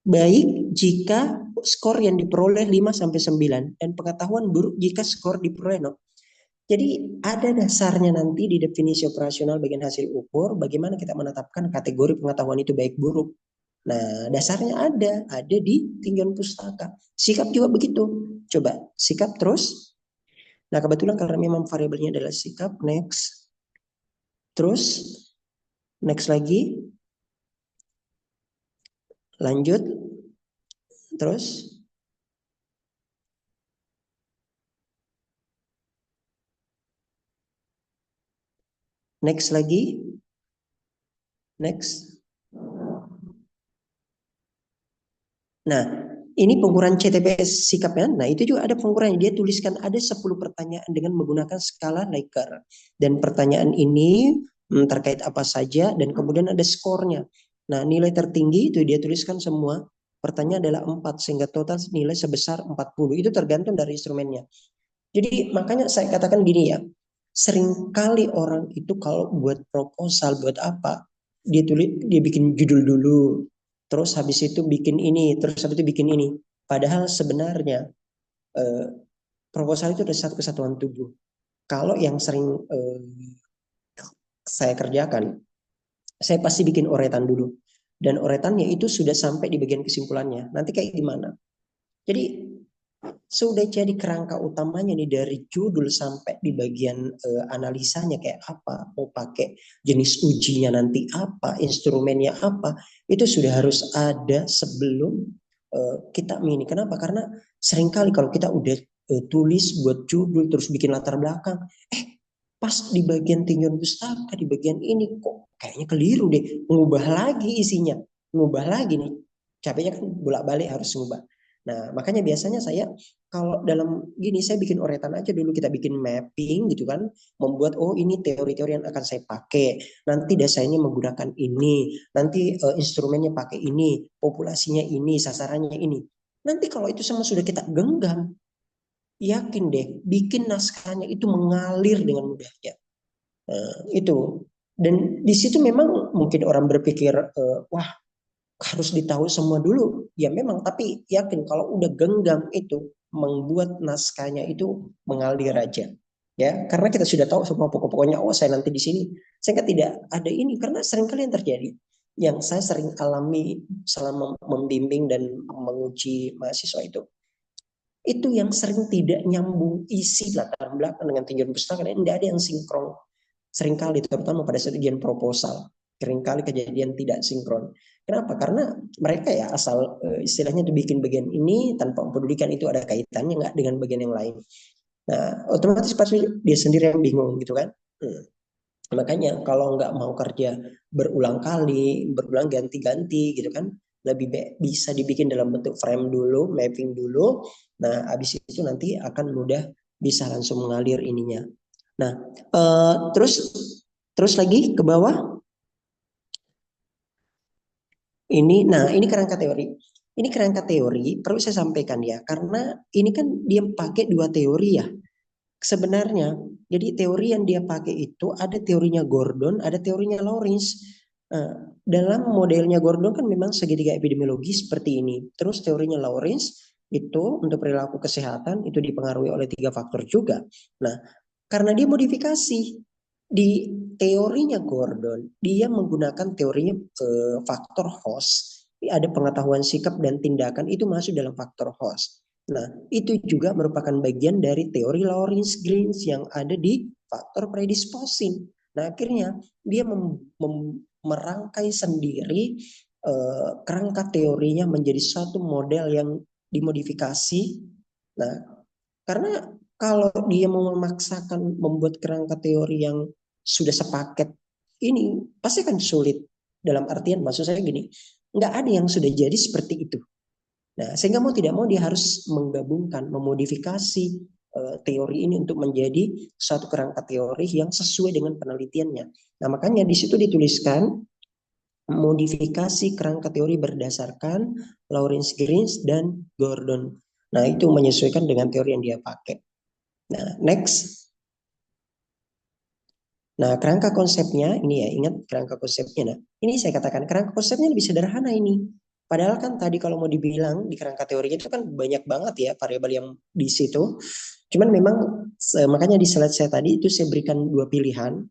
Baik jika skor yang diperoleh 5 sampai 9 dan pengetahuan buruk jika skor diperoleh 0. Jadi ada dasarnya nanti di definisi operasional bagian hasil ukur bagaimana kita menetapkan kategori pengetahuan itu baik buruk. Nah, dasarnya ada di tinjauan pustaka. Sikap juga begitu. Coba sikap terus. Nah, kebetulan karena memang variabelnya adalah sikap, next. Terus next lagi. Lanjut. Terus next lagi. Next. Nah, ini pengukuran CTPS sikapnya. Nah, itu juga ada pengukuran. Dia tuliskan ada 10 pertanyaan dengan menggunakan skala Likert. Dan pertanyaan ini terkait apa saja dan kemudian ada skornya. Nah, nilai tertinggi itu dia tuliskan semua. Pertanyaan adalah 4 sehingga total nilai sebesar 40. Itu tergantung dari instrumennya. Jadi makanya saya katakan gini ya. Seringkali orang itu kalau buat proposal buat apa, dia bikin judul dulu, terus habis itu bikin ini, terus habis itu bikin ini. Padahal sebenarnya eh, proposal itu ada satu kesatuan tubuh. Kalau yang sering saya kerjakan, saya pasti bikin oretan dulu. Dan oretannya itu sudah sampai di bagian kesimpulannya. Nanti kayak gimana? Jadi sudah jadi kerangka utamanya nih dari judul sampai di bagian analisanya kayak apa, mau pakai jenis ujinya nanti apa, instrumennya apa, itu sudah harus ada sebelum kita mini. Kenapa? Karena seringkali kalau kita udah tulis buat judul terus bikin latar belakang, pas di bagian tinjauan pustaka di bagian ini kok kayaknya keliru deh, ngubah lagi isinya, ngubah lagi nih, capeknya kan bolak-balik harus ngubah. Nah, makanya biasanya saya kalau dalam gini saya bikin oretan aja dulu, kita bikin mapping gitu kan, membuat oh ini teori-teori yang akan saya pakai, nanti dasarnya menggunakan ini, nanti instrumennya pakai ini, populasinya ini, sasarannya ini. Nanti kalau itu semua sudah kita genggam, yakin deh bikin naskahnya itu mengalir dengan mudahnya. Itu. Dan di situ memang mungkin orang berpikir wah harus ditahu semua dulu. Ya memang, tapi yakin kalau udah genggam itu membuat naskahnya itu mengalir aja. Ya, karena kita sudah tahu semua pokok-pokoknya. Oh, saya nanti di sini. Saya kan tidak ada ini karena sering kali yang terjadi. Yang saya sering alami selama membimbing dan menguji mahasiswa itu yang sering tidak nyambung isi latar belakang dengan tinjauan pustaka, dan tidak ada yang sinkron. Seringkali terutama pada saat ujian proposal, seringkali kejadian tidak sinkron. Kenapa? Karena mereka ya asal istilahnya dibikin bagian ini tanpa mempedulikan itu ada kaitannya nggak dengan bagian yang lain. Nah, otomatis pasti dia sendiri yang bingung gitu kan. Makanya kalau nggak mau kerja berulang kali, berulang ganti-ganti gitu kan, lebih baik bisa dibikin dalam bentuk frame dulu, mapping dulu. Nah, habis itu nanti akan mudah bisa langsung mengalir ininya. Nah, terus terus lagi ke bawah. Ini kerangka teori. Ini kerangka teori perlu saya sampaikan ya, karena ini kan dia pakai dua teori ya. Sebenarnya, jadi teori yang dia pakai itu ada teorinya Gordon, ada teorinya Lawrence. Dalam modelnya Gordon kan memang segitiga epidemiologi seperti ini. Terus teorinya Lawrence itu untuk perilaku kesehatan itu dipengaruhi oleh 3 faktor juga. Nah, karena dia modifikasi di teorinya Gordon, dia menggunakan teorinya faktor host. Ada pengetahuan sikap dan tindakan itu masuk dalam faktor host. Nah, itu juga merupakan bagian dari teori Lawrence Greens yang ada di faktor predisposing. Nah, akhirnya dia merangkai sendiri kerangka teorinya menjadi satu model yang dimodifikasi. Nah, karena kalau dia mau memaksakan membuat kerangka teori yang sudah sepaket ini pasti akan sulit. Dalam artian maksud saya gini, nggak ada yang sudah jadi seperti itu. Nah, sehingga mau tidak mau dia harus menggabungkan, memodifikasi teori ini untuk menjadi suatu kerangka teori yang sesuai dengan penelitiannya. Nah, makanya di situ dituliskan modifikasi kerangka teori berdasarkan Lawrence Greens dan Gordon. Nah, itu menyesuaikan dengan teori yang dia pakai. Nah, next. Nah, kerangka konsepnya ini ya, ingat kerangka konsepnya. Nah, ini saya katakan kerangka konsepnya lebih sederhana ini. Padahal kan tadi kalau mau dibilang di kerangka teorinya itu kan banyak banget ya variabel yang di situ. Cuman memang makanya di slide saya tadi itu saya berikan dua pilihan.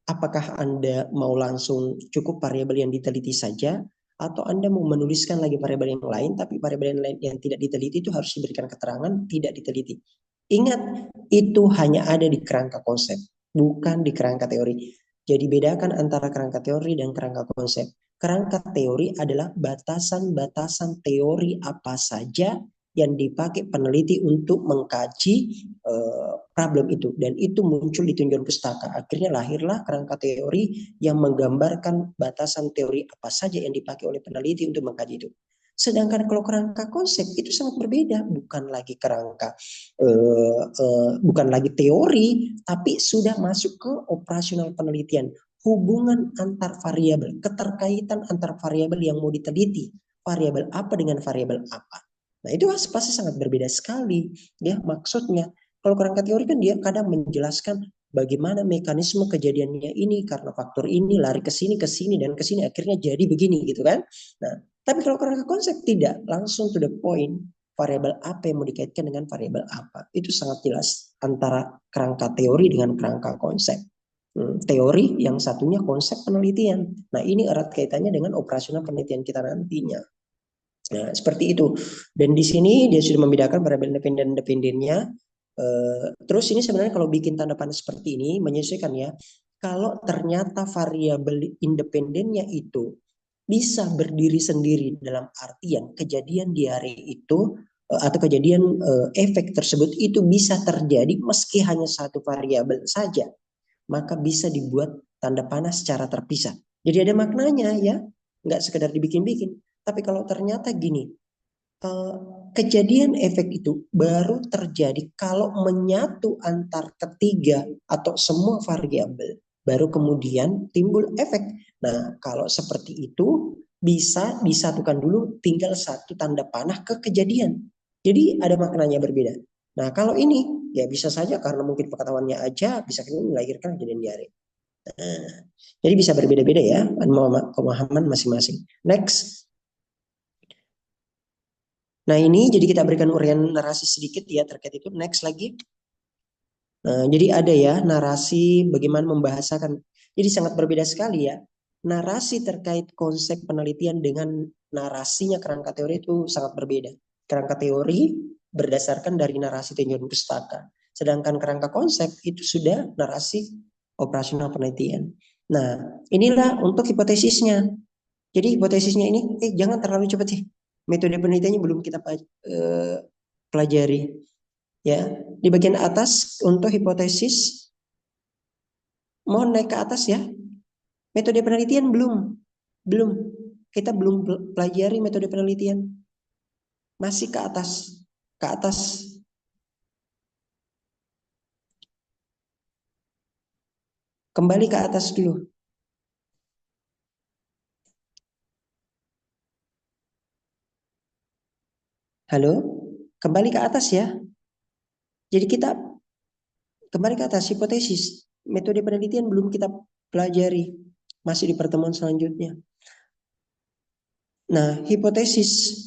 Apakah Anda mau langsung cukup variabel yang diteliti saja, atau Anda mau menuliskan lagi variabel yang lain, tapi variabel yang lain yang tidak diteliti itu harus diberikan keterangan tidak diteliti. Ingat, itu hanya ada di kerangka konsep, bukan di kerangka teori. Jadi bedakan antara kerangka teori dan kerangka konsep. Kerangka teori adalah batasan-batasan teori apa saja yang dipakai peneliti untuk mengkaji problem itu, dan itu muncul di tinjauan pustaka. Akhirnya lahirlah kerangka teori yang menggambarkan batasan teori apa saja yang dipakai oleh peneliti untuk mengkaji itu. Sedangkan kalau kerangka konsep itu sangat berbeda, bukan lagi kerangka bukan lagi teori, tapi sudah masuk ke operasional penelitian. Hubungan antar variabel, keterkaitan antar variabel yang mau diteliti, variabel apa dengan variabel apa. Nah, itu pasti sangat berbeda sekali ya maksudnya. Kalau kerangka teori kan dia kadang menjelaskan bagaimana mekanisme kejadiannya ini karena faktor ini lari ke sini dan ke sini akhirnya jadi begini gitu kan. Nah, tapi kalau kerangka konsep tidak, langsung to the point. Variabel apa yang mau dikaitkan dengan variabel apa. Itu sangat jelas antara kerangka teori dengan kerangka konsep. Teori yang satunya konsep penelitian. Nah, ini erat kaitannya dengan operasional penelitian kita nantinya. Nah, seperti itu. Dan di sini dia sudah membedakan variabel independen dan independennya. Terus ini sebenarnya kalau bikin tanda panah seperti ini menyesuaikan ya. Kalau ternyata variabel independennya itu bisa berdiri sendiri dalam artian kejadian diare itu atau kejadian efek tersebut itu bisa terjadi meski hanya satu variabel saja, maka bisa dibuat tanda panah secara terpisah. Jadi ada maknanya ya, nggak sekedar dibikin-bikin. Tapi kalau ternyata gini, kejadian efek itu baru terjadi kalau menyatu antar ketiga atau semua variabel, baru kemudian timbul efek. Nah, kalau seperti itu bisa disatukan dulu tinggal satu tanda panah ke kejadian. Jadi ada maknanya berbeda. Nah, kalau ini ya bisa saja karena mungkin pengetahuannya aja bisa melahirkan kejadian diare. Nah, jadi bisa berbeda-beda ya pemahaman masing-masing. Next. Nah, ini jadi kita berikan uraian narasi sedikit ya terkait itu. Next lagi. Nah, jadi ada ya narasi bagaimana membahasakan. Jadi sangat berbeda sekali ya. Narasi terkait konsep penelitian dengan narasinya kerangka teori itu sangat berbeda. Kerangka teori berdasarkan dari narasi tinjauan pustaka. Sedangkan kerangka konsep itu sudah narasi operasional penelitian. Nah, inilah untuk hipotesisnya. Jadi hipotesisnya ini, jangan terlalu cepat sih. Metode penelitiannya belum kita pelajari. Ya, di bagian atas untuk hipotesis, mohon naik ke atas ya. Metode penelitian belum. Kita belum pelajari metode penelitian. Masih ke atas. Kembali ke atas dulu. Halo, kembali ke atas ya. Jadi kita kembali ke atas hipotesis. Metode penelitian belum kita pelajari. Masih di pertemuan selanjutnya. Nah, hipotesis.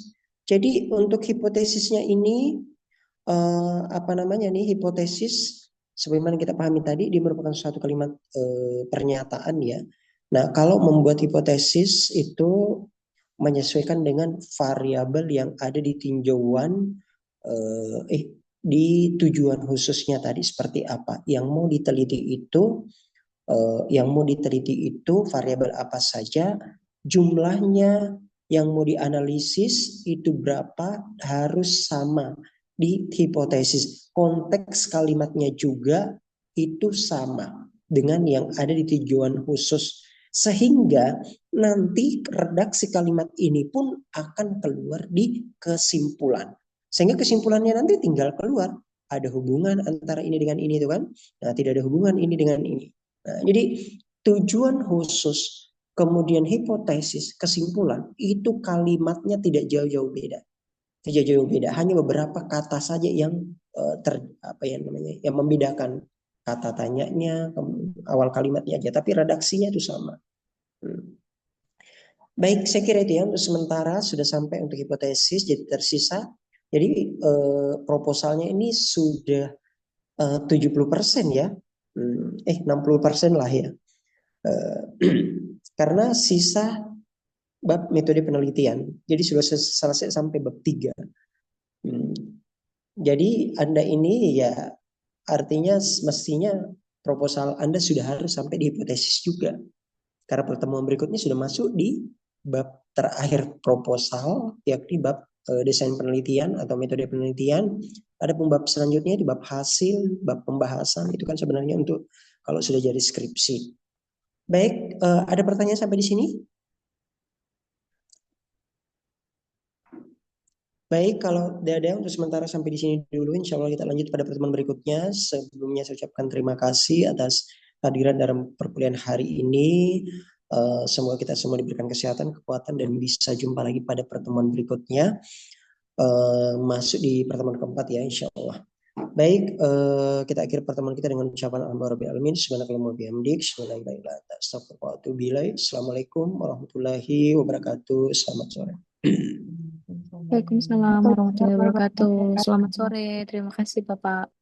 Jadi untuk hipotesisnya ini apa namanya nih, hipotesis sebagaimana kita pahami tadi dia merupakan suatu kalimat pernyataan ya. Nah, kalau membuat hipotesis itu menyesuaikan dengan variabel yang ada di tinjauan di tujuan khususnya tadi seperti apa. Yang mau diteliti itu variabel apa saja, jumlahnya yang mau dianalisis itu berapa, harus sama di hipotesis. Konteks kalimatnya juga itu sama dengan yang ada di tujuan khusus. Sehingga nanti redaksi kalimat ini pun akan keluar di kesimpulan. Sehingga kesimpulannya nanti tinggal keluar. Ada hubungan antara ini dengan ini itu kan. Nah, tidak ada hubungan ini dengan ini. Nah, jadi tujuan khusus kemudian hipotesis, kesimpulan, itu kalimatnya tidak jauh-jauh beda. Tidak jauh beda, hanya beberapa kata saja yang yang membedakan kata tanyanya, awal kalimatnya aja, tapi redaksinya itu sama. Baik, saya kira itu ya untuk sementara sudah sampai untuk hipotesis, jadi tersisa. Jadi proposalnya ini sudah 70% ya. 60% lah ya. Karena sisa bab metode penelitian. Jadi sudah selesai sampai bab 3. Jadi Anda ini ya artinya mestinya proposal Anda sudah harus sampai di hipotesis juga. Karena pertemuan berikutnya sudah masuk di bab terakhir proposal, yakni bab desain penelitian atau metode penelitian. Ada bab selanjutnya di bab hasil, bab pembahasan, itu kan sebenarnya untuk kalau sudah jadi skripsi. Baik, ada pertanyaan sampai di sini? Baik, kalau tidak ada untuk sementara sampai di sini dulu. Insya Allah kita lanjut pada pertemuan berikutnya. Sebelumnya saya ucapkan terima kasih atas hadiran dalam perkuliahan hari ini. Semoga kita semua diberikan kesehatan, kekuatan, dan bisa jumpa lagi pada pertemuan berikutnya. Masuk di pertemuan keempat ya, insya Allah. Baik, kita akhiri pertemuan kita dengan ucapan alhamdulillah alamin. Subhanakallahumma bihamdik, Assalamualaikum warahmatullahi wabarakatuh. Selamat sore. Waalaikumsalam warahmatullahi wabarakatuh. Selamat sore. Terima kasih, Bapak.